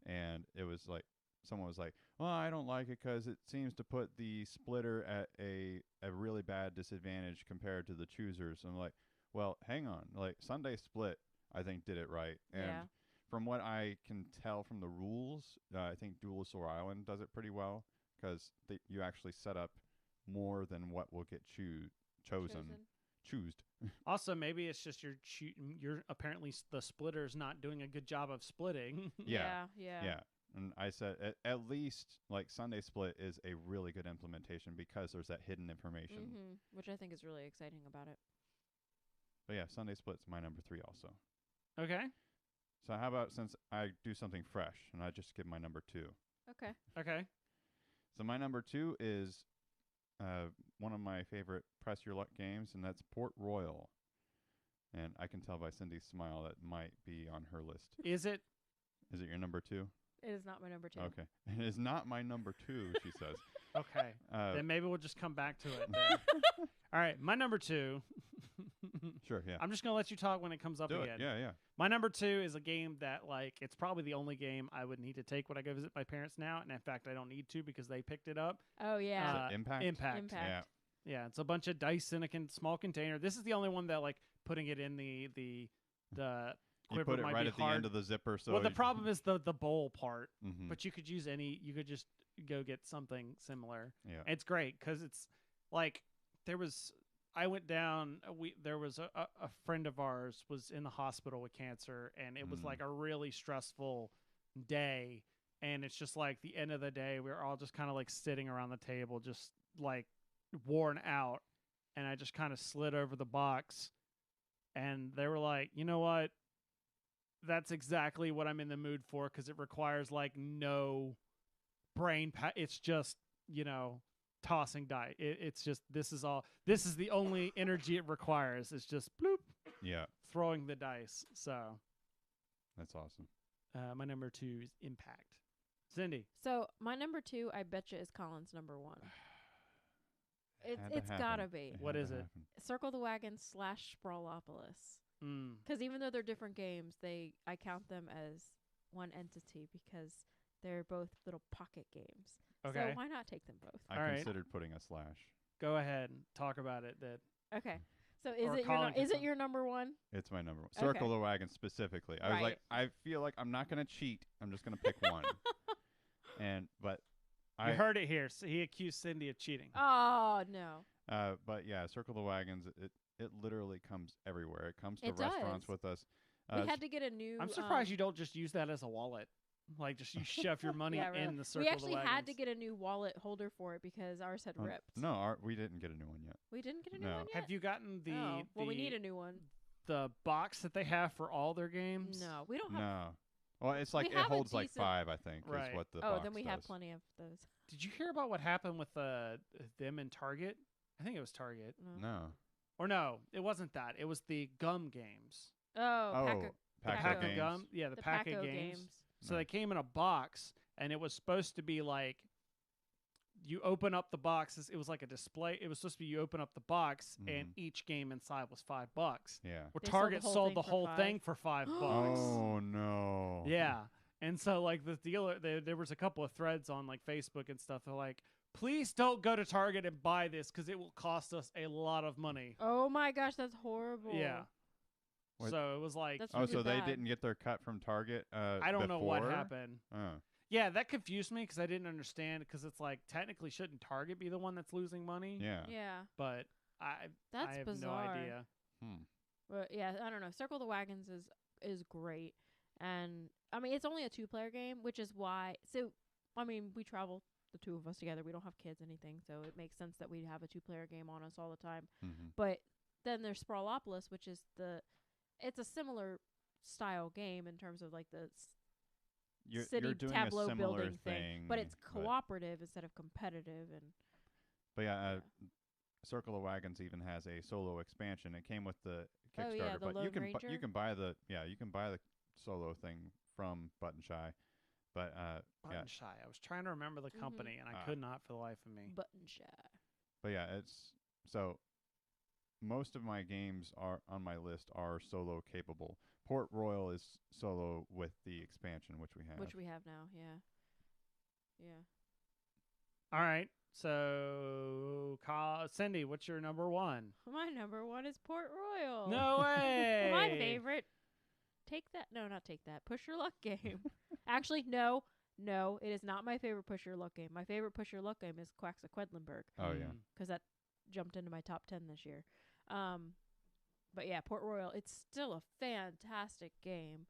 and it was like someone was like, "Well, I don't like it because it seems to put the splitter at a really bad disadvantage compared to the choosers." And I'm like, "Well, hang on. Like Sunday Split, I think did it right, and from what I can tell from the rules, I think Duelosaur Island does it pretty well because you actually set up more than what will get chosen choosed. Also, maybe it's just you're apparently the splitter's not doing a good job of splitting. Yeah. And I said at least like Sunday Split is a really good implementation because there's that hidden information. Which I think is really exciting about it. But yeah, Sunday Split's my number 3 also. Okay. So how about since I do something fresh and I just give my number 2. Okay. So my number 2 is one of my favorite Press Your Luck games, and that's Port Royal. And I can tell by Cindy's smile that might be on her list. Is it? Is it your number 2? It is not my number 2. Okay. It is not my number 2, she says. Okay. Then maybe we'll just come back to it then. All right. My number 2. Sure, yeah. I'm just going to let you talk when it comes up Do again. it. Yeah. My number 2 is a game that, like, it's probably the only game I would need to take when I go visit my parents now. And in fact, I don't need to because they picked it up. Oh, yeah. Is it Impact? Impact. Yeah. Yeah, it's a bunch of dice in a small container. This is the only one that, like, putting it in the You quiver put it might right be at hard. the end of the zipper. So Well, the problem is the bowl part. Mhm. But you could use you could just go get something similar. Yeah. It's great because it's like I went down. There was a friend of ours was in the hospital with cancer, and it was like a really stressful day. And it's just like the end of the day, we were all just kind of like sitting around the table, just like worn out. And I just kind of slid over the box, and they were like, "You know what? That's exactly what I'm in the mood for because it requires like no brain. It's just tossing die. It's just this is the only energy it requires. It's just bloop. Yeah. Throwing the dice. So That's awesome. my number 2 is Impact. Cindy. So my number 2, I betcha, is Collin's number 1. It's gotta be. What is it? Circle the Wagons / Sprawlopolis. Because even though they're different games, I count them as one entity because they're both little pocket games. Okay. So why not take them both? I considered putting a slash. Go ahead and talk about it. Okay. So is it your number 1? It's my number 1. Okay. Circle the Wagon specifically. I was like, I feel like I'm not going to cheat. I'm just going to pick one. You heard it here. So he accused Cindy of cheating. Oh, no. But yeah, Circle the Wagons, it literally comes everywhere. It comes to It restaurants does. with us. We had to get a new... I'm surprised you don't just use that as a wallet. Like, just you shove your money Yeah, really. in the Circle We of the actually Wagons. had to get a new wallet holder for it because ours had ripped. No, we didn't get a new one yet. We didn't get a new No. one yet? Have you gotten well, we need a new one. the box that they have for all their games? No, we don't have... No. Well, it's like We it have a holds like decent- 5, I think, Right. is what the Oh, box then we have does. plenty of those. Did you hear about what happened with them in Target? I think it was Target. No. Or no, it wasn't that. It was the gum games. Oh, Pack Pack of of games. gum. Yeah, the pack of games. So No. they came in a box, and it was supposed to be like you open up the boxes. It was like a display. It was supposed to be you open up the box, and each game inside was $5. Yeah. Well, They Target sold the for whole $5. thing for $5. Oh, no. Yeah. And so, like, the dealer, there was a couple of threads on, like, Facebook and stuff. They're like, please don't go to Target and buy this because it will cost us a lot of money. Oh, my gosh, that's horrible. Yeah. What? So it was like, That's Oh, really so they bad. didn't get their cut from Target I don't know what before? happened. Oh. Yeah, that confused me because I didn't understand because it's like, technically, shouldn't Target be the one that's losing money? Yeah. Yeah. But That's I have bizarre. no idea. But yeah, I don't know. Circle the Wagons is great. And I mean, it's only a 2-player game, which is why. So, I mean, we travel the two of us together. We don't have kids, anything, so it makes sense that we have a 2-player game on us all the time. Mm-hmm. But then there's Sprawlopolis, which is it's a similar style game in terms of like the city you're doing tableau a similar building thing, but it's cooperative instead of competitive. But yeah, Circle of Wagons even has a solo expansion. It came with the Kickstarter, Oh, yeah, the but Lone you can Ranger? you can buy the solo thing from Button Shy. But yeah, Button Shy. I was trying to remember the company, and I could not for the life of me. Button Shy. But yeah, it's so most of my games are on my list are solo capable. Port Royal is solo with the expansion, which we have. Which we have now, yeah. Yeah. All right. So, Cindy, what's your number 1? My number 1 is Port Royal. No way. My favorite. Take that. No, not take that. Push Your Luck game. Actually, no, it is not my favorite Push Your Luck game. My favorite Push Your Luck game is Quacks of Quedlinburg. Oh yeah. Because that jumped into my top 10 this year. But yeah, Port Royal, it's still a fantastic game.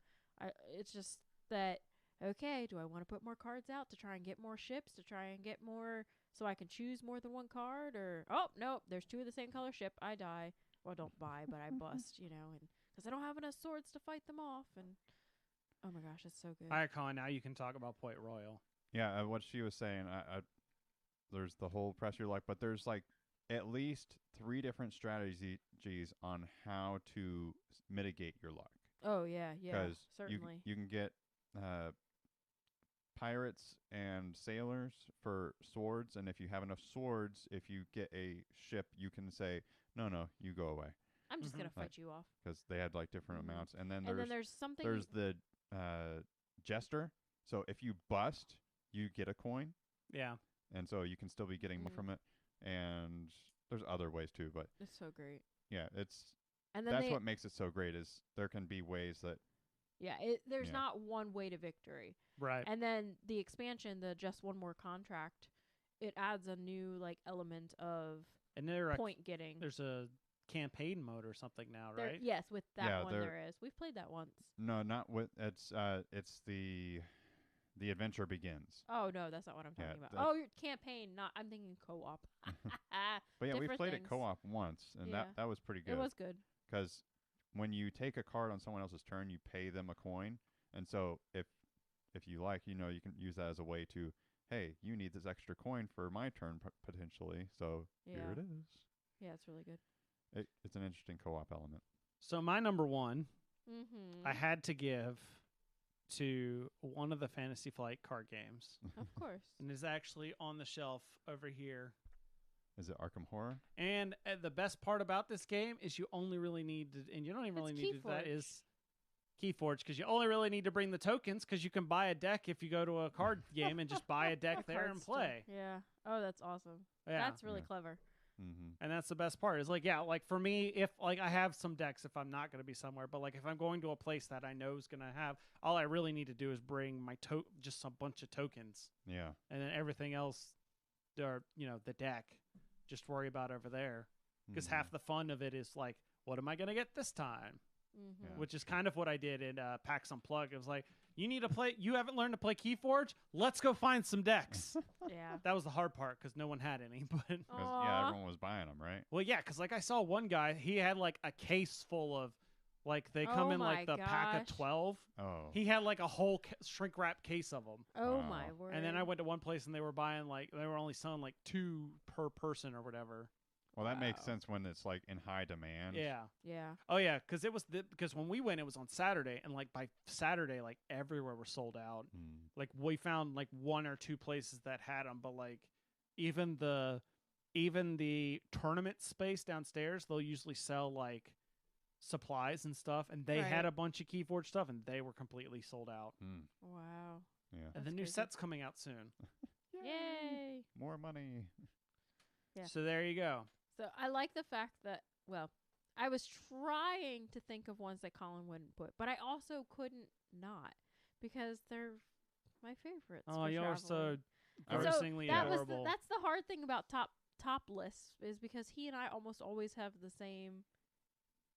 It's just that, okay, do I want to put more cards out to try and get more ships, to try and get more, so I can choose more than one card? Or, oh, nope, there's 2 of the same color ship. I die. Well, don't buy, but I bust, and because I don't have enough swords to fight them off. And, oh my gosh, it's so good. All right, Colin, now you can talk about Port Royal. Yeah, what she was saying, there's the whole press your luck, but there's like at least 3 different strategies on how to mitigate your luck. Oh, yeah, Because certainly. you can get pirates and sailors for swords, and if you have enough swords, if you get a ship, you can say, no, you go away. I'm just going to fight you off. Because they had like different amounts. And then there's something. There's the jester. So if you bust, you get a coin. Yeah. And so you can still be getting from it. And there's other ways too, but it's so great. Yeah, that's what makes it so great is there can be ways that there's not one way to victory. Right. And then the expansion, the just one more contract, it adds a new like element of point getting. There's a campaign mode or something now, right? Yes, with that one there is. We've played that once. No, not with it's the adventure begins. Oh no, that's not what I'm talking about. Your campaign, I'm thinking co-op. But yeah, we played it co-op once, and that was pretty good. It was good. Because when you take a card on someone else's turn, you pay them a coin, and so if you like, you can use that as a way to, hey, you need this extra coin for my turn potentially, so here it is. Yeah, it's really good. It's an interesting co-op element. So my number 1, I had to give to one of the Fantasy Flight card games. Of course. And is actually on the shelf over here. Is it Arkham Horror? And the best part about this game is you only really need to, and you don't even really need to, that is Keyforge, because you only really need to bring the tokens, because you can buy a deck if you go to a card game and just buy a deck there and play. Yeah. Oh, that's awesome. Yeah. That's really clever. Mm-hmm. And that's the best part. Is like, for me, if like I have some decks if I'm not going to be somewhere, but like if I'm going to a place that I know is going to have, all I really need to do is bring my just a bunch of tokens. Yeah. And then everything else, or the deck, just worry about over there. Because half the fun of it is like, what am I going to get this time? Mm-hmm. Yeah. Which is kind of what I did in PAX Unplugged. It was like, you haven't learned to play Keyforge? Let's go find some decks. Yeah. That was the hard part because no one had any. But everyone was buying them, right? Well, yeah, because like I saw one guy, he had like a case full of, like they come in like the pack of 12. Oh. He had like a whole shrink wrap case of them. Oh my word. And then I went to one place and they were buying they were only selling like 2 per person or whatever. Well, that makes sense when it's like in high demand. Yeah. Yeah. Oh yeah, because when we went, it was on Saturday, and like by Saturday, like everywhere was sold out. Like we found like 1 or 2 places that had them, but like even the tournament space downstairs, they'll usually sell like supplies and stuff, and they had a bunch of Keyforge stuff, and they were completely sold out. Wow. Yeah. And the new set's coming out soon. Yay! More money. Yeah. So there you go. So I like the fact that, I was trying to think of ones that Colin wouldn't put, but I also couldn't not because they're my favorites. Oh, you're so personally adorable. That's the hard thing about top lists is because he and I almost always have the same.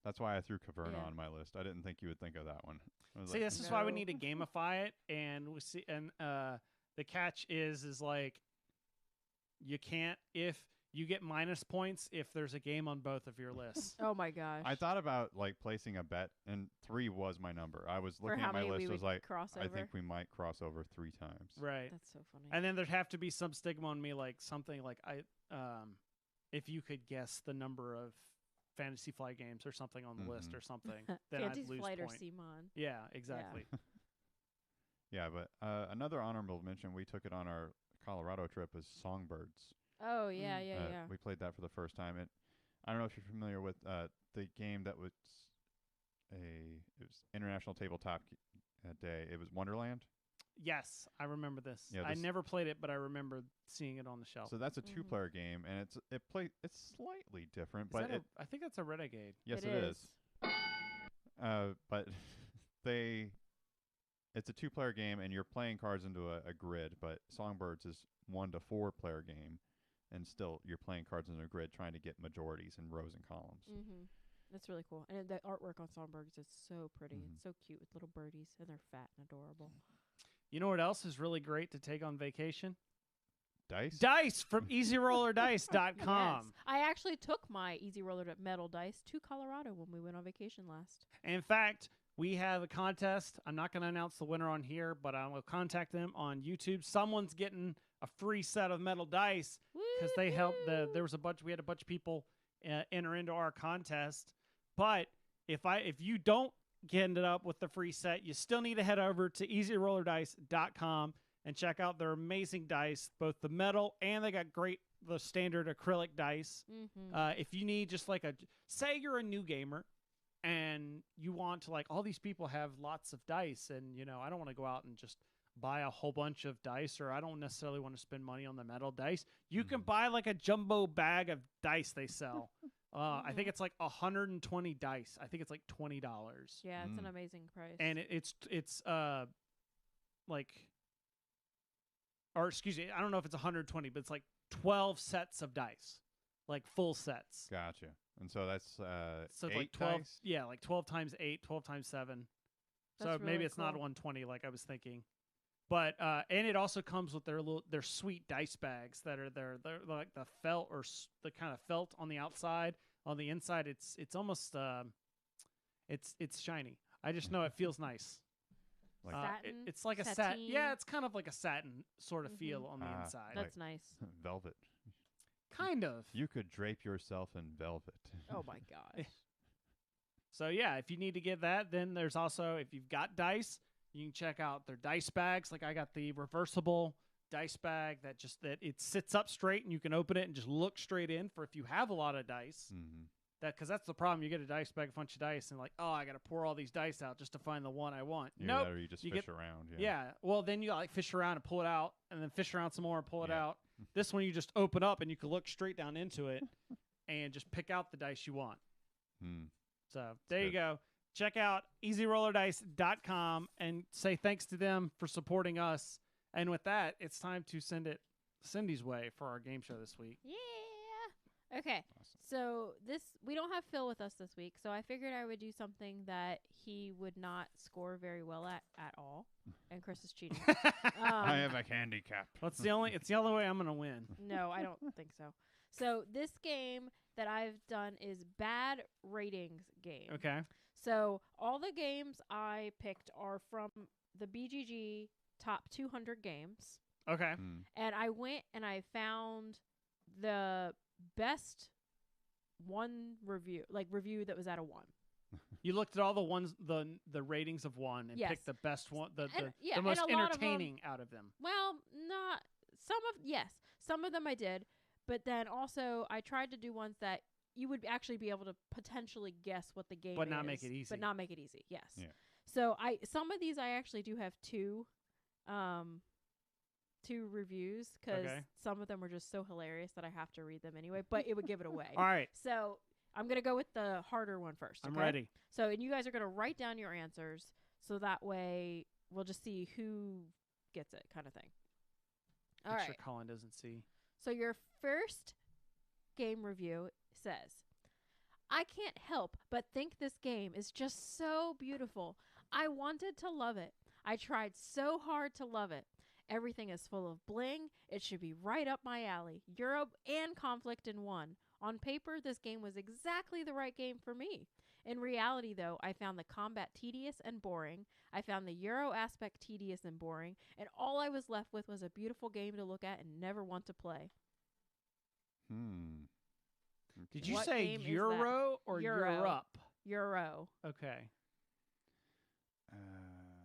That's why I threw Caverna on my list. I didn't think you would think of that one. See, this is why we need to gamify it, and we see, and the catch is like you can't if. You get minus points if there's a game on both of your lists. Oh my gosh! I thought about like placing a bet, and 3 was my number. I was looking at my list. I was like, I think we might cross over 3 times. Right. That's so funny. And then there'd have to be some stigma on me, like something like if you could guess the number of Fantasy Flight games or something on the list or something, then I'd lose Flight point. or Simon. Yeah, exactly. Yeah, but another honorable mention, we took it on our Colorado trip, is Songbirds. Oh, yeah. We played that for the first time. I don't know if you're familiar with the game that was it was International Tabletop Day. It was Wonderland. Yes, I remember this. Yeah, I never played it, but I remember seeing it on the shelf. So that's a 2-player game, and it's slightly different, but I think that's a Renegade. Yes, it is. But it's a 2-player game, and you're playing cards into a grid. But Songbirds is 1 to 4-player game. and still you're playing cards in a grid trying to get majorities in rows and columns. Mm-hmm. That's really cool. And the artwork on Songbirds is so pretty. Mhm. It's so cute with little birdies, and they're fat and adorable. You know what else is really great to take on vacation? Dice? Dice from EasyRollerDice.com. Yes. I actually took my Easy Roller metal dice to Colorado when we went on vacation last. In fact, we have a contest. I'm not going to announce the winner on here, but I will contact them on YouTube. Someone's getting a free set of metal dice because they helped. There was we had a bunch of people enter into our contest. But if you don't get it up with the free set, you still need to head over to EasyRollerDice.com and check out their amazing dice, both the metal and they got the standard acrylic dice. Mm-hmm. If you need just like say you're a new gamer and you want to, like, all these people have lots of dice and, I don't want to go out and just buy a whole bunch of dice, or I don't necessarily want to spend money on the metal dice. You can buy like a jumbo bag of dice they sell. I think it's like 120 dice. I think it's like $20. Yeah, it's an amazing price. And it's like, or excuse me, I don't know if it's 120, but it's like 12 sets of dice, like full sets. Gotcha. And so that's So it's 8 like 12. dice? Yeah, like 12 times 8, 12 times 7. That's So maybe really it's not cool. 120 like I was thinking. But and it also comes with their sweet dice bags that are they're like the felt or the kind of felt on the outside. On the inside, it's almost it's shiny. I just know it feels nice. Like Satin? It's like a satin. Sateen? Yeah, it's kind of like a satin sort of Mhm. feel on the Ah, inside. That's nice. velvet. Kind of. You could drape yourself in velvet. Oh my gosh. So yeah, if you need to get that, then there's also, if you've got dice, you can check out their dice bags. Like I got the reversible dice bag that it sits up straight and you can open it and just look straight in for if you have a lot of dice. Mm-hmm. Because that's the problem. You get a dice bag, a bunch of dice, and like, oh, I got to pour all these dice out just to find the one I want. Either Nope. that or you just You fish get- around. Yeah. Well, then you like fish around and pull it out, and then fish around some more and pull it Yeah. out. This one you just open up and you can look straight down into it and just pick out the dice you want. Hmm. So there you good. go. Check out EasyRollerDice.com and say thanks to them for supporting us. And with that, it's time to send it Cindy's way for our game show this week. Yeah. Okay. Awesome. So we don't have Phil with us this week, so I figured I would do something that he would not score very well at all. And Chris is cheating. I have a handicap. It's the only way I'm gonna win. No, I don't think so. So this game that I've done is bad ratings game. Okay. So all the games I picked are from the BGG top 200 games. Okay. Hmm. And I went and I found the best review that was at a 1. You looked at all the ones, the ratings of one, and Yes. picked the best one, the and most a lot of 'em- entertaining out of them. Well, not some of them I did, but then also I tried to do ones that you would actually be able to potentially guess what the game But is, not make it easy. But not make it easy. Yes. Yeah. So some of these I actually do have two reviews because Okay. some of them were just so hilarious that I have to read them anyway. But it would give it away. All right. So I'm gonna go with the harder one first. I'm okay? ready. So and you guys are gonna write down your answers so that way we'll just see who gets it, kind of thing. All Make right. sure Collin doesn't see. So your first game review says, I can't help but think this game is just so beautiful. I wanted to love it. I tried so hard to love it. Everything is full of bling. It should be right up my alley. Europe and conflict in one. On paper, this game was exactly the right game for me. In reality, though, I found the combat tedious and boring. I found the Euro aspect tedious and boring. And all I was left with was a beautiful game to look at and never want to play. Hmm. Did Okay. you What say game is that? Euro or Euro. Europe? Euro. Okay. Uh,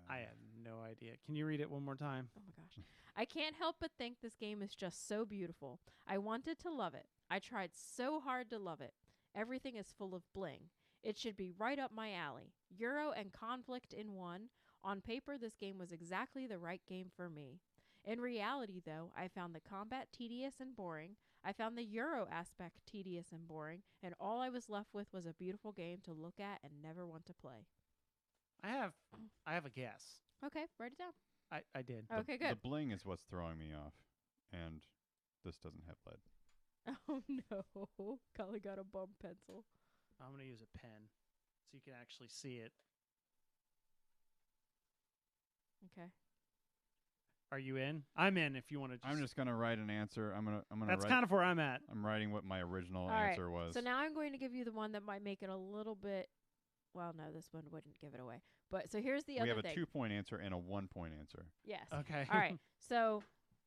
I have no idea. Can you read it one more time? Oh my gosh. I can't help but think this game is just so beautiful. I wanted to love it. I tried so hard to love it. Everything is full of bling. It should be right up my alley. Euro and conflict in one. On paper, this game was exactly the right game for me. In reality, though, I found the combat tedious and boring. I found the Euro aspect tedious and boring. And all I was left with was a beautiful game to look at and never want to play. I have a guess. Okay, write it down. I did. Okay, good. The bling is what's throwing me off, and this doesn't have lead. Oh no. Collin got a bum pencil. I'm going to use a pen so you can actually see it. Okay. Are you in? I'm in if you want to I'm just gonna write an answer. I'm gonna That's write, kind of where I'm at. I'm writing what my original All right, answer was. So now I'm going to give you the one that might make it a little bit. Well, no, this one wouldn't give it away. But so here's the we other have a thing. 2-point answer and a 1-point answer. Yes. Okay. All right. So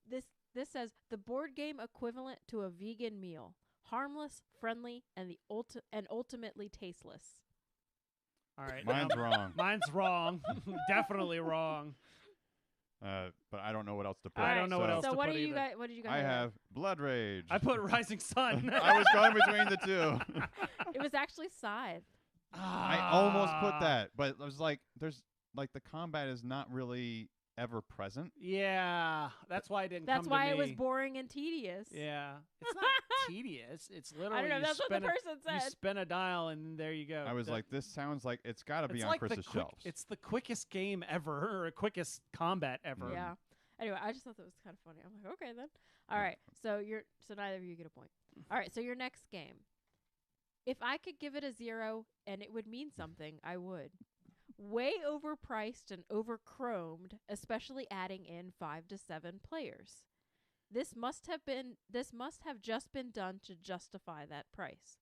this says the board game equivalent to a vegan meal, harmless, friendly, and ultimately tasteless. All right. Mine's wrong. Mine's wrong. Definitely wrong. But I don't know what else to put. I don't know what else So to what put do you either. guys? What did you guys? I have Blood Rage. I put Rising Sun. I was going between the two. It was actually Scythe. I almost put that, but it was like, there's like the combat is not really ever present. Yeah, that's why it didn't That's come why to it me. was boring and tedious. Yeah, it's not tedious. It's literally I don't know. you That's what spin the person you said. spin a dial and there you go. I was The- like, this sounds like it's got to be it's on like Chris's shelves. It's the quickest game ever, or quickest combat ever. Yeah. Anyway, I just thought that was kind of funny. I'm like, okay then. All right. So neither of you get a point. All right. So your next game. If I could give it a 0 and it would mean something, I would. Way overpriced and overchromed, especially adding in 5 to 7 players. This must have just been done to justify that price.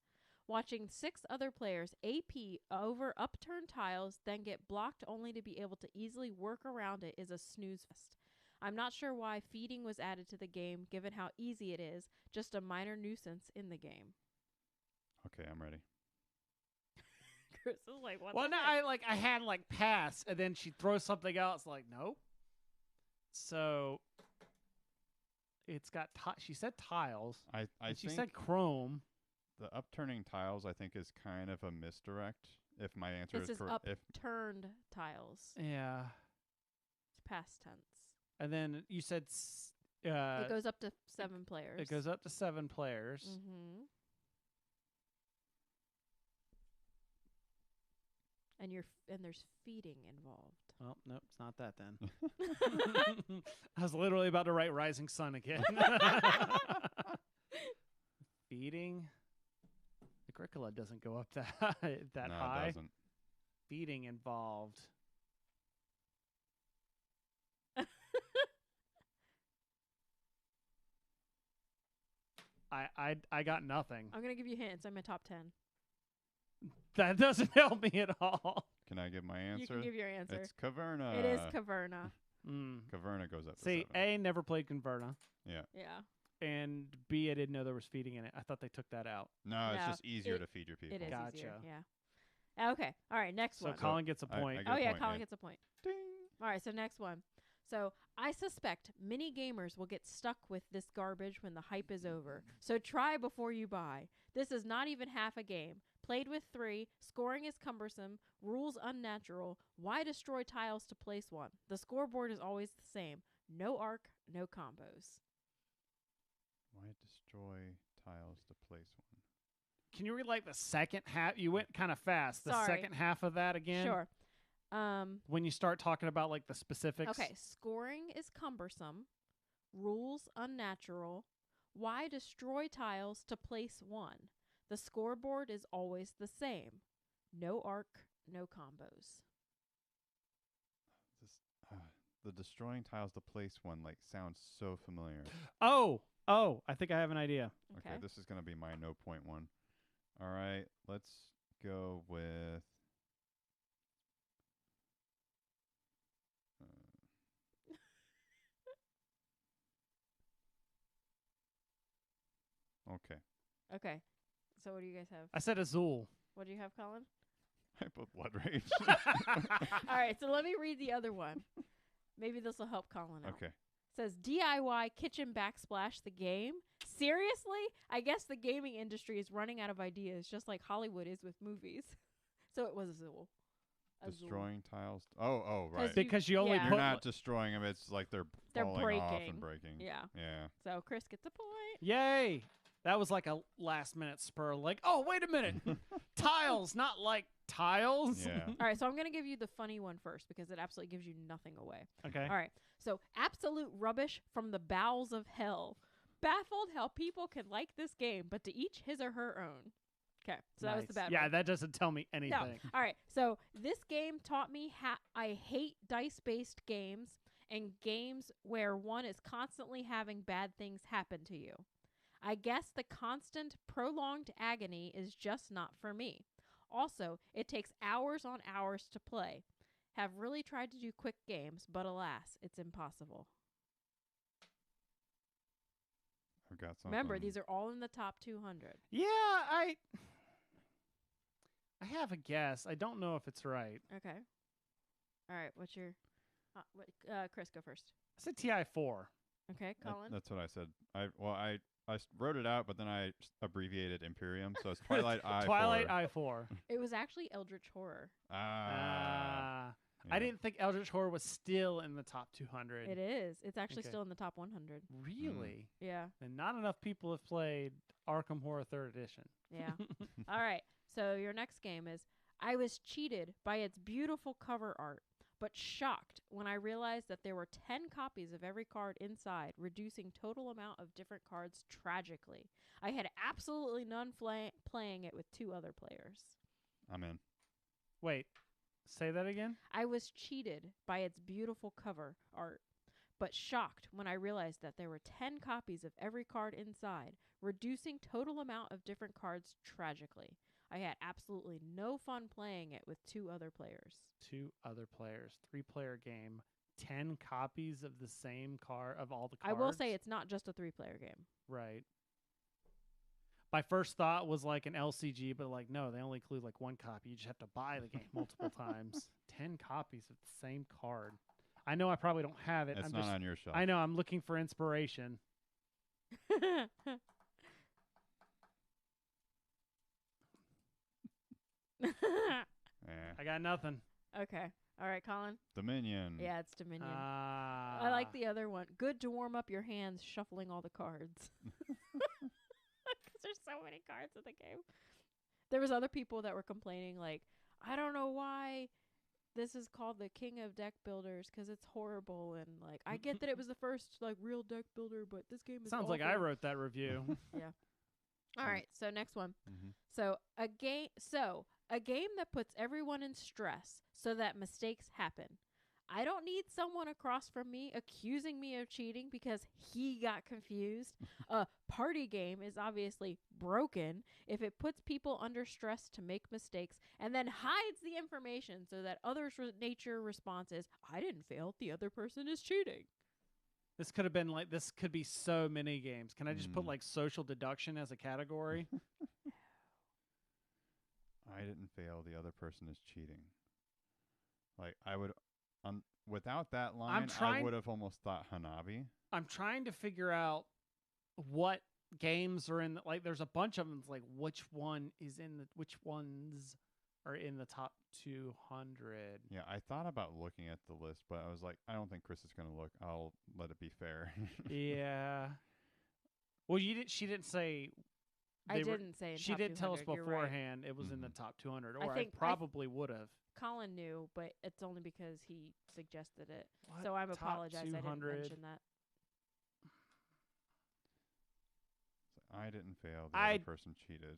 Watching 6 other players AP over upturned tiles, then get blocked only to be able to easily work around it is a snooze fest. I'm not sure why feeding was added to the game, given how easy it is, just a minor nuisance in the game. Okay, I'm ready. Chris is like, what Well, the no, heck? I had pass, and then she throws something else. Like, nope. So it's got. She said tiles. I And she think said chrome. the upturning tiles, I think, is kind of a misdirect. If my answer This is correct, if upturned tiles. Yeah. It's past tense. And then you said It goes up to 7 players. it goes up to 7 players. Mm-hmm. And there's feeding involved. Oh, nope, it's not that then. I was literally about to write Rising Sun again. Feeding. Agricola doesn't go up that no, high. it doesn't. Feeding involved. I got nothing. I'm going to give you hints. I'm in top 10. That doesn't help me at all. Can I give my answer? You can give your answer. It's Caverna. It is Caverna. Caverna goes up to See, 7. A, never played Converna. Yeah. Yeah. And B, I didn't know there was feeding in it. I thought they took that out. No, it's No, just easier to feed your people. It is Gotcha. easier. Yeah. Okay. All right. Next So one. Collin gets a I- point. I get Oh a yeah, point, Collin yeah. gets a point. Ding. All right, so next one. So I suspect many gamers will get stuck with this garbage when the hype is over. So try before you buy. This is not even half a game. Played with 3, scoring is cumbersome, rules unnatural. Why destroy tiles to place one? The scoreboard is always the same. No arc, no combos. Why destroy tiles to place one? Can you read the second half? You went kind of fast. The Sorry. second half of that again? Sure. When you start talking about the specifics. Okay, scoring is cumbersome, rules unnatural. Why destroy tiles to place one? The scoreboard is always the same. No arc, no combos. The destroying tiles to place one sounds so familiar. Oh, I think I have an idea. Okay. This is gonna be my no point one. All right, let's go with. Okay. Okay. So what do you guys have? I said Azul. What do you have, Collin? I put Blood Rage. All right, so let me read the other one. Maybe this will help Collin out. Okay. It says DIY kitchen backsplash the game. Seriously? I guess the gaming industry is running out of ideas, just like Hollywood is with movies. So it was Azul. Destroying tiles. Oh, right. Because you only yeah. You're put not destroying them. It's like they're falling off and breaking. Yeah. Yeah. So Chris gets a point. Yay! That was like a last minute spur. Oh, wait a minute. Tiles, not like tiles. Yeah. All right, so I'm going to give you the funny one first because it absolutely gives you nothing away. Okay. All right. So absolute rubbish from the bowels of hell. baffled how people can like this game, but to each his or her own. Okay, so that was the Nice. bad Yeah, one. that doesn't tell me anything. No. All right, so this game taught me I hate dice-based games and games where one is constantly having bad things happen to you. I guess the constant, prolonged agony is just not for me. Also, it takes hours on hours to play. Have really tried to do quick games, but alas, it's impossible. I've got something. Remember, these are all in the top 200. Yeah, I have a guess. I don't know if it's right. Okay. All right, what's your... Chris, go first. I said TI4. Okay, Collin? That's what I said. I wrote it out, but then I abbreviated Imperium, so it's Twilight I4. Twilight I4. It was actually Eldritch Horror. Yeah. I didn't think Eldritch Horror was still in the top 200. It is. It's actually Okay. still in the top 100. Really? Yeah, And not enough people have played Arkham Horror 3rd Edition. yeah. All right, so your next game is, I was cheated by its beautiful cover art, but shocked when I realized that there were 10 copies of every card inside, reducing total amount of different cards tragically. I had absolutely none playing it with 2 other players. I'm in. Wait, say that again? I was cheated by its beautiful cover art, but shocked when I realized that there were 10 copies of every card inside, reducing total amount of different cards tragically. I had absolutely no fun playing it with 2 other players. 2 other players. 3-player game. 10 copies of the same card of all the cards. I will say it's not just a 3-player game. Right. My first thought was like an LCG, but like, no, they only include like 1 copy. You just have to buy the game multiple times. 10 copies of the same card. I know I probably don't have it. It's I'm not just, on your shelf. I know. I'm looking for inspiration. I got nothing. Okay. All right, Collin. Dominion. Yeah, it's Dominion. Ah. I like the other one. Good to warm up your hands shuffling all the cards. Because there's so many cards in the game. There was other people that were complaining, like, I don't know why this is called the King of Deck Builders because it's horrible, and like I get that it was the first like real deck builder, but this game is Sounds like I awful. wrote that review. All right, so next one. Mm-hmm. So a game that puts everyone in stress so that mistakes happen. I don't need someone across from me accusing me of cheating because he got confused. A party game is obviously broken if it puts people under stress to make mistakes and then hides the information so that others' nature response is, I didn't fail, the other person is cheating. This could have been like, this could be so many games. Can I just put like social deduction as a category? I didn't fail. The other person is cheating. Like I would, without that line, I would have almost thought Hanabi. I'm trying to figure out what games are in. Like, there's a bunch of them. It's like which ones are in the top 200. Yeah, I thought about looking at the list, but I was like, I don't think Chris is going to look. I'll let it be fair. Yeah. Well, she didn't say. I didn't say in She top didn't tell us 200, you're right. beforehand it was in the top 200, or I think- probably would have. Colin knew, but it's only because he suggested it. What? So I'm Top apologize. I didn't 200. mention that. I didn't fail. The other person cheated.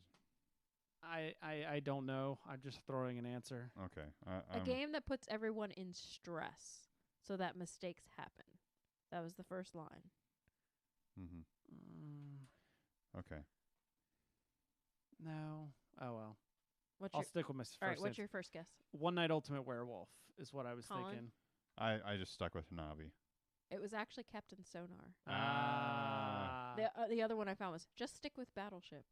I don't know. I'm just throwing an answer. Okay. A game that puts everyone in stress so that mistakes happen. That was the first line. Mm-hmm. Okay. No. Oh, well. What's I'll stick with my first all right, what's answer. your first guess? One Night Ultimate Werewolf is what I was Colin? thinking. I just stuck with Hanabi. It was actually Captain Sonar. Ah. The other one I found was just stick with Battleship.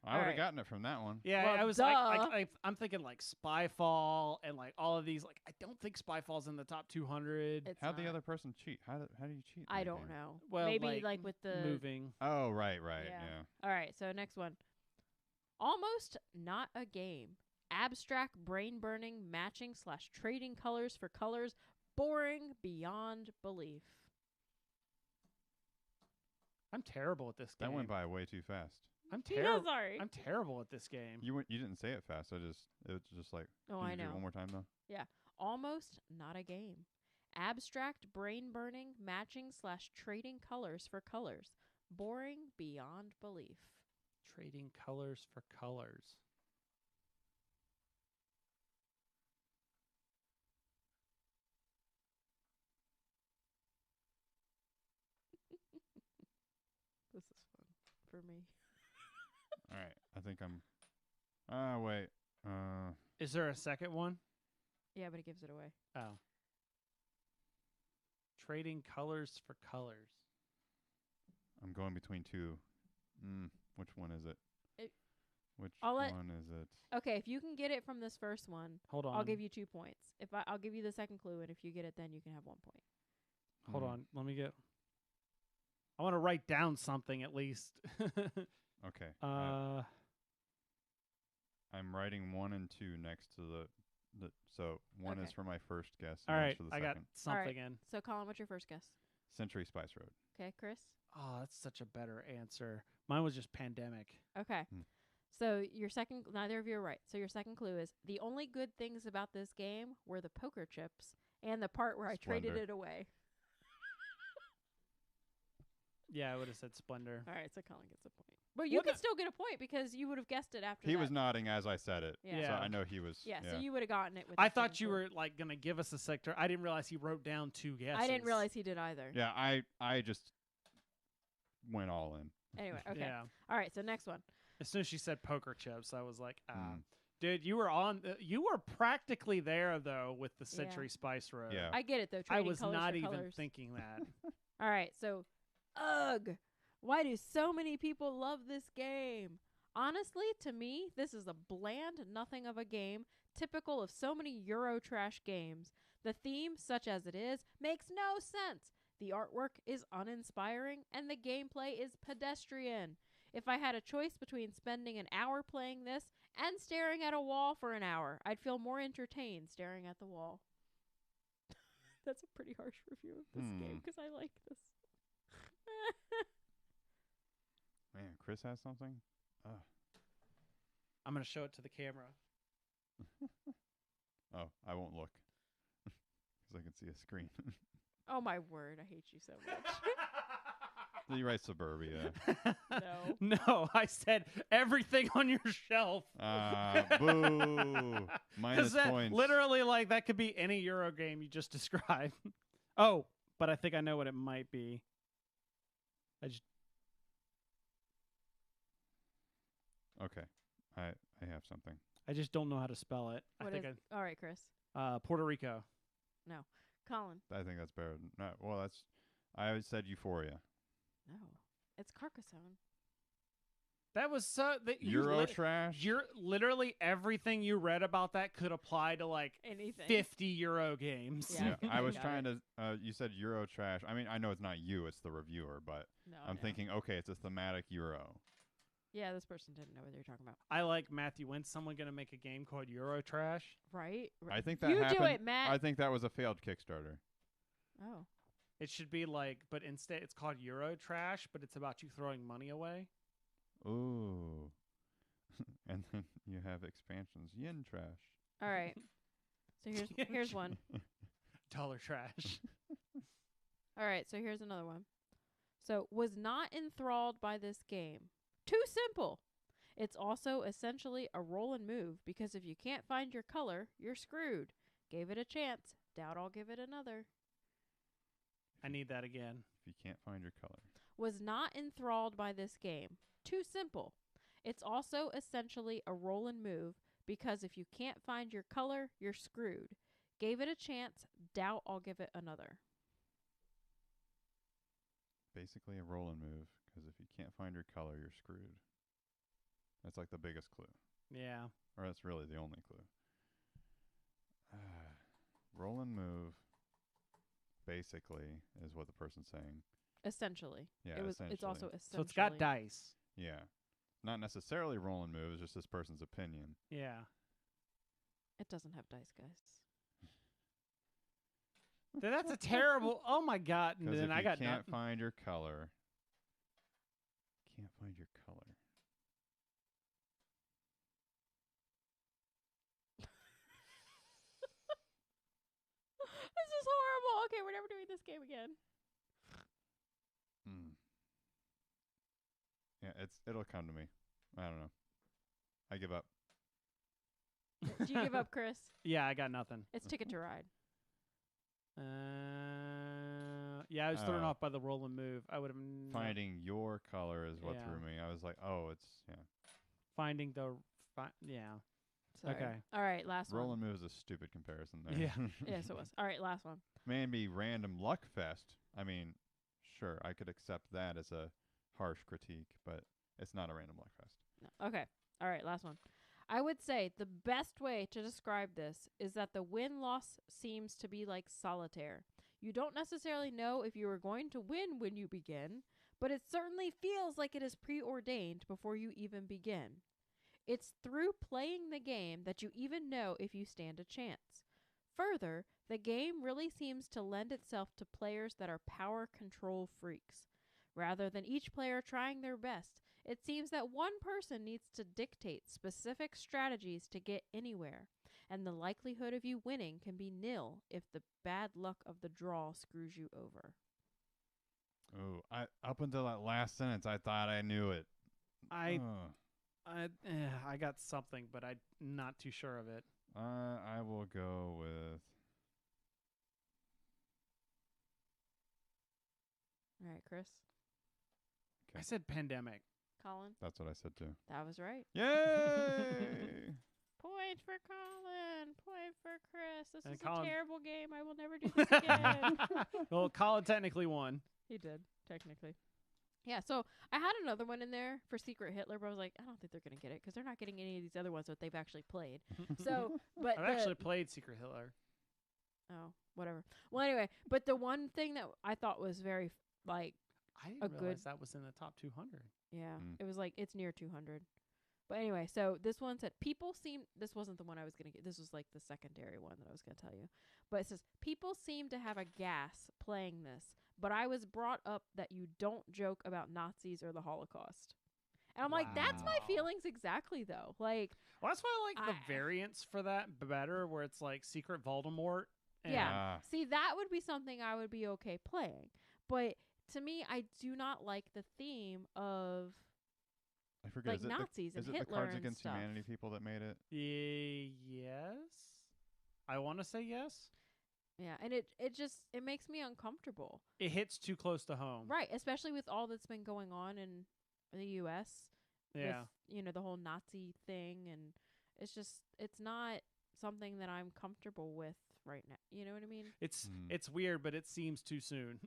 I would have right. gotten it from that one. Yeah, Well, I was duh. I'm thinking like Spyfall and like all of these. Like, I don't think Spyfall's in the top 200. It's How'd the not. other person cheat? How do you cheat? in I that don't game? know. Well, Maybe like with the moving. Oh, right. Yeah. Yeah. All right, so next one. Almost not a game. Abstract brain burning matching / trading colors for colors. Boring beyond belief. I'm terrible at this game. That went by way too fast. I'm Yeah, terrible. sorry. I'm terrible at this game. You didn't say it fast. It was just like. Oh, Can I you do it know. one more time though. Almost not a game. abstract, brain-burning, matching/trading colors for colors. Boring beyond belief. Trading colors for colors. This is fun for me. All right. I think I'm. Wait. Is there a second one? Yeah, but it gives it away. Oh. Trading colors for colors. I'm going between two. Which one is it? Which I'll let- one is it? Okay, if you can get it from this first one, Hold on. I'll give you 2 points. I'll give you the second clue, and if you get it, then you can have 1 point. Hold on. Let me get. I want to write down something at least. Okay. uh. I'm writing 1 and 2 next to the. So 1 is Okay. for my first guess. All and right. one's for the I got second. something Alright. in. So, Colin, what's your first guess? Century Spice Road. Okay, Chris? Oh, that's such a better answer. Mine was just pandemic. Okay. Hmm. So your second, neither of you are right. So your second clue is the only good things about this game were the poker chips and the part where I traded Splendor. it away. Yeah, I would have said Splendor. All right, so Colin gets a point. But you What could a- still get a point because you would have guessed it after He that. was nodding as I said it. Yeah. So Yeah. I know he was. Yeah, so you would have gotten it with I the thought second you clue. were like gonna give us a sector. I didn't realize he wrote down 2 guesses. I didn't realize he did either. Yeah, I just went all in. Anyway, okay. Yeah. All right, so next one. As soon as she said poker chips, I was like, Mm. dude, you were on. You were practically there though with the Century Spice Road. Yeah. I get it though. I Trading was colors not for even colors. thinking that. All right, so, ugh, why do so many people love this game? Honestly, to me, this is a bland nothing of a game, typical of so many Eurotrash games. The theme, such as it is, makes no sense. The artwork is uninspiring, and the gameplay is pedestrian. If I had a choice between spending an hour playing this and staring at a wall for an hour, I'd feel more entertained staring at the wall. That's a pretty harsh review of this game because I like this. Man, Chris has something? I'm gonna show it to the camera. Oh, I won't look. Because I can see a screen. Oh my word, I hate you so much. You write Suburbia. No. No, I said everything on your shelf. Boo. Minus that points. literally, like, that could be any Euro game you just described. Oh, but I think I know what it might be. Okay. I have something. I just don't know how to spell it. What I think is, all right, Chris. Puerto Rico. Colin. I think that's better. Well, that's. I said Euphoria. No. It's Carcassonne. That was so. Eurotrash? You're literally everything you read about that could apply to like Anything. 50 Euro games. Yeah. Yeah, I was Got trying to. You said Eurotrash. I mean, I know it's not you; it's the reviewer. But No. I'm no. thinking, okay, it's a thematic Euro. Yeah, this person didn't know what they were talking about. I like Matthew. When's someone gonna make a game called Eurotrash? Right? I think that you happened. do it, Matt. I think that was a failed Kickstarter. Oh. It should be like, but instead it's called Eurotrash, but it's about you throwing money away. Ooh. And then you have expansions. Yen trash. All right. So here's one. Dollar trash. All right, so here's another one. So, was not enthralled by this game. Too simple. It's also essentially a roll and move because if you can't find your color, you're screwed. Gave it a chance. Doubt I'll give it another. I need that again. If you can't find your color. Was not enthralled by this game. Too simple. It's also essentially a roll and move because if you can't find your color, you're screwed. Gave it a chance. Doubt I'll give it another. Basically a roll and move, because if you can't find your color, you're screwed. That's like the biggest clue. Yeah. Or that's really the only clue. Roll and move, basically, is what the person's saying. Essentially. Yeah, It's essentially. also essentially. So it's got dice. Yeah. Not necessarily roll and move, it's just this person's opinion. Yeah. It doesn't have dice, guys. Dude, that's a terrible. Oh my god! And Because then if I you got can't nothing. find your color, can't find your color. This is horrible. okay, we're never doing this game again. Yeah, it'll come to me. I don't know. I give up. Do you give up, Chris? Yeah, I got nothing. It's Ticket to Ride. Yeah, I was thrown off by the roll and move. I would have Finding your color is what Yeah. threw me. I was like, oh, it's finding the yeah. Sorry. Okay. All right, last roll one. and move is a stupid comparison there. Yeah. Yes, it was. All right, last one. Maybe random luck fest. I mean, sure, I could accept that as a harsh critique, but it's not a random luck fest. No. Okay. All right, last one. I would say the best way to describe this is that the win-loss seems to be like solitaire. You don't necessarily know if you are going to win when you begin, but it certainly feels like it is preordained before you even begin. It's through playing the game that you even know if you stand a chance. Further, the game really seems to lend itself to players that are power control freaks. Rather than each player trying their best, it seems that one person needs to dictate specific strategies to get anywhere, and the likelihood of you winning can be nil if the bad luck of the draw screws you over. Oh, up until that last sentence, I thought I knew it. I got something, but I'm not too sure of it. I will go with. All right, Chris. I said pandemic. Collin. That's what I said too. That was right. Yay! Point for Collin. Point for Chris. This And is Collin- a terrible game. I will never do this again. Well, Collin technically won. He did, technically. Yeah, so I had another one in there for Secret Hitler, but I was like, I don't think they're going to get it because they're not getting any of these other ones that they've actually played. So, but I've actually played Secret Hitler. Oh, whatever. Well, anyway, but the one thing that I thought was very, like, I A didn't realize good- that was in the top 200. yeah, Mm. it was like, it's near 200. But anyway, so this one said, this wasn't the one I was going to get. This was like the secondary one that I was going to tell you. But it says, people seem to have a gas playing this, but I was brought up that you don't joke about Nazis or the Holocaust. And I'm like, that's my Wow. feelings exactly, though. Like, Well, that's why I like the I- variants for that better, where it's like Secret Voldemort. And Yeah. see, that would be something I would be okay playing. But to me, I do not like the theme of I forget. like is it Nazis the, and is it Hitler the Cards and Against stuff. Humanity people that made it? Yes. I want to say yes. Yeah, and it makes me uncomfortable. It hits too close to home. Right, especially with all that's been going on in the US Yeah. with, the whole Nazi thing, and it's not something that I'm comfortable with right now. You know what I mean? It's weird, but it seems too soon.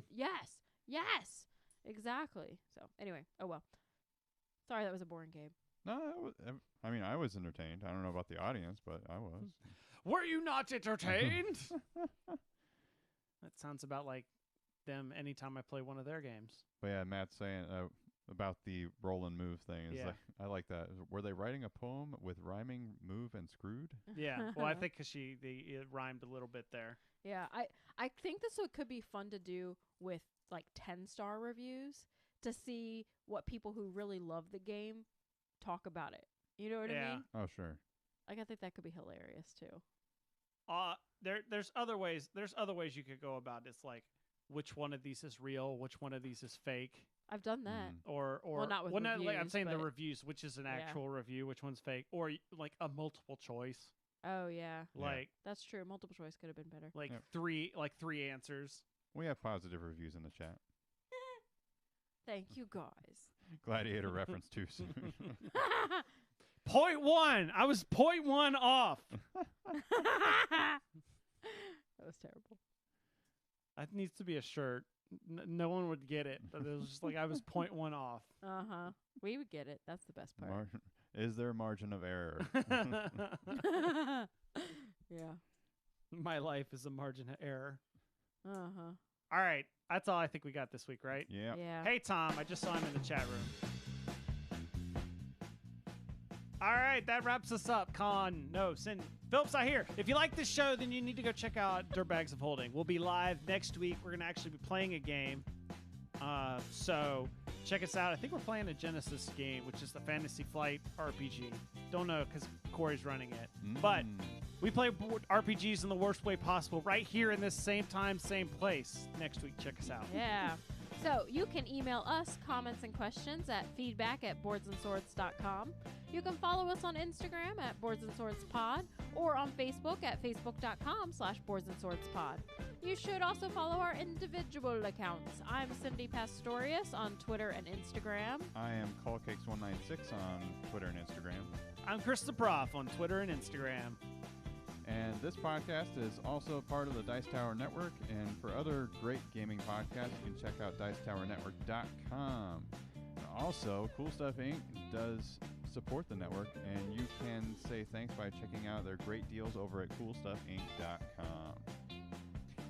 Yes. Exactly. So, anyway, oh well. Sorry that was a boring game. No, I was entertained. I don't know about the audience, but I was. Were you not entertained? That sounds about like them anytime I play one of their games. But yeah, Matt's saying about the roll and move thing. Is Yeah. like, I like that. Were they writing a poem with rhyming move and screwed? Yeah. Well, I think because it rhymed a little bit there. Yeah, I think this could be fun to do with like 10-star reviews to see what people who really love the game talk about it. You know what I Yeah. mean? Oh, sure. Like, I think that could be hilarious too. There's other ways. There's other ways you could go about it. It's like which one of these is real, which one of these is fake, I've done that. or Well, not with like I'm reviews, saying the but- reviews, which is an Yeah. actual review, which one's fake, or like a multiple choice, Oh yeah, Yeah. like that's true. Multiple choice could have been better. Yep. three answers. We have positive reviews in the chat. Thank you guys. Gladiator reference too soon. 0.1. I was 0.1 off. That was terrible. That needs to be a shirt. No one would get it. But it was just like I was 0.1 off. We would get it. That's the best part. Is there margin of error? Yeah. My life is a margin of error. Uh-huh. All right. That's all I think we got this week, right? Yeah. Yeah. Hey, Tom. I just saw him in the chat room. All right. That wraps us up. Philip's not here. If you like this show, then you need to go check out Dirtbags of Holding. We'll be live next week. We're going to actually be playing a game. So check us out. I think we're playing a Genesis game, which is the Fantasy Flight RPG. Don't know because Corey's running it. But We play RPGs in the worst way possible right here in this same time, same place. Next week, check us out. Yeah. So you can email us comments and questions at feedback@boardsandswords.com. You can follow us on Instagram at boardsandswordspod or on Facebook at facebook.com/boardsandswordspod. You should also follow our individual accounts. I'm Cindy Pastorius on Twitter and Instagram. I am CallCakes196 on Twitter and Instagram. I'm Chris the Prof on Twitter and Instagram. And this podcast is also part of the Dice Tower Network. And for other great gaming podcasts, you can check out dicetowernetwork.com. Also, Cool Stuff Inc. does support the network, and you can say thanks by checking out their great deals over at coolstuffinc.com.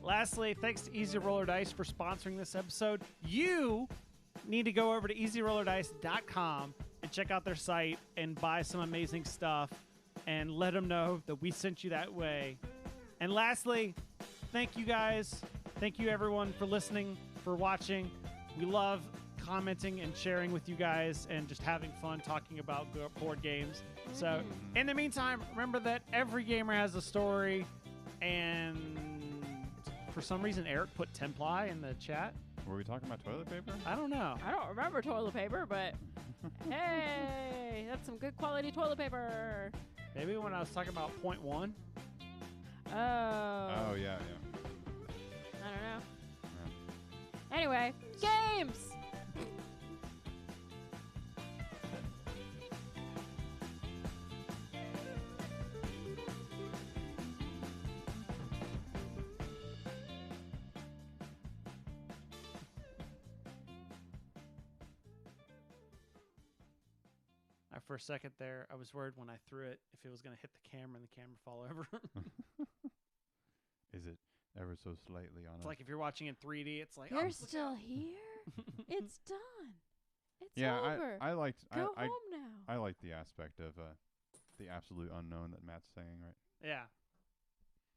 Lastly, thanks to Easy Roller Dice for sponsoring this episode. You need to go over to easyrollerdice.com and check out their site and buy some amazing stuff and let them know that we sent you that way. And lastly, thank you guys. Thank you everyone for listening, for watching. We love commenting and sharing with you guys and just having fun talking about board games. So in the meantime, remember that every gamer has a story, and for some reason Eric put Templi in the chat. Were we talking about toilet paper? I don't know. I don't remember toilet paper, but hey, that's some good quality toilet paper. Maybe when I was talking about point one. Oh. Oh, yeah. I don't know. Anyway, games! For a second there, I was worried when I threw it if it was going to hit the camera and the camera fall over. Is it ever so slightly on It's us? like if you're watching in 3D, it's like, You're oh, still here? It's done. It's yeah, over. I liked Go home now. I like the aspect of the absolute unknown that Matt's saying, right? Yeah.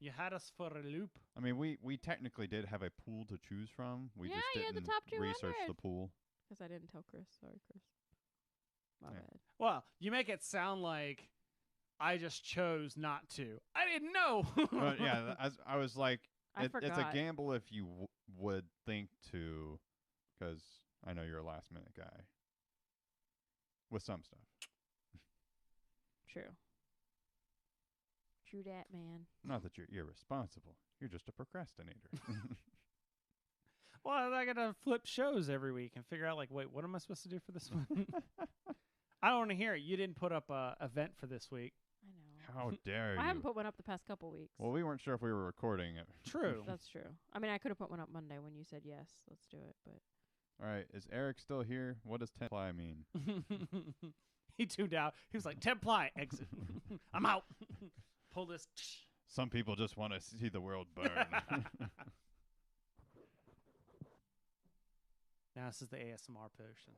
You had us for a loop. I mean, we technically did have a pool to choose from. We Yeah, just you had didn't the top research 200. the pool. Because I didn't tell Chris. Sorry, Chris. My Yeah. bad. Well, you make it sound like I just chose not to. I didn't know. But yeah, I was like, I it's a forgot. gamble if you would think to, because I know you're a last minute guy with some stuff. True. True that, man. Not that you're irresponsible. You're just a procrastinator. Well, I got to flip shows every week and figure out, like, wait, what am I supposed to do for this one? I don't want to hear it. You didn't put up a event for this week. I know. How dare I you? haven't put one up the past couple weeks. Well, we weren't sure if we were recording it. True. That's true. I mean, I could have put one up Monday when you said yes. Let's do it, but All right, is Eric still here? What does Templi mean? He tuned out. He was like, Templi, exit. I'm out. Pull this. Some people just want to see the world burn. Now this is the ASMR portion.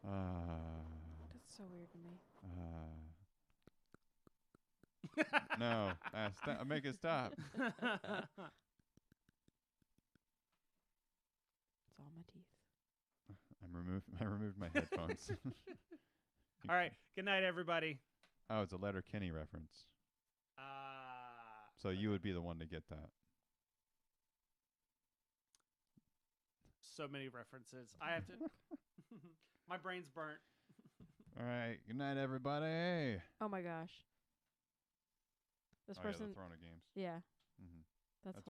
that's so weird to me. No, make it stop. It's all my teeth. I removed my headphones. All right. Good night, everybody. Oh, it's a Letterkenny reference. So you would be the one to get that. So many references. I have to. My brain's burnt. All right. Good night, everybody. Oh my gosh. This Oh, person. yeah, the Throne of Games. Yeah. Mm-hmm. That's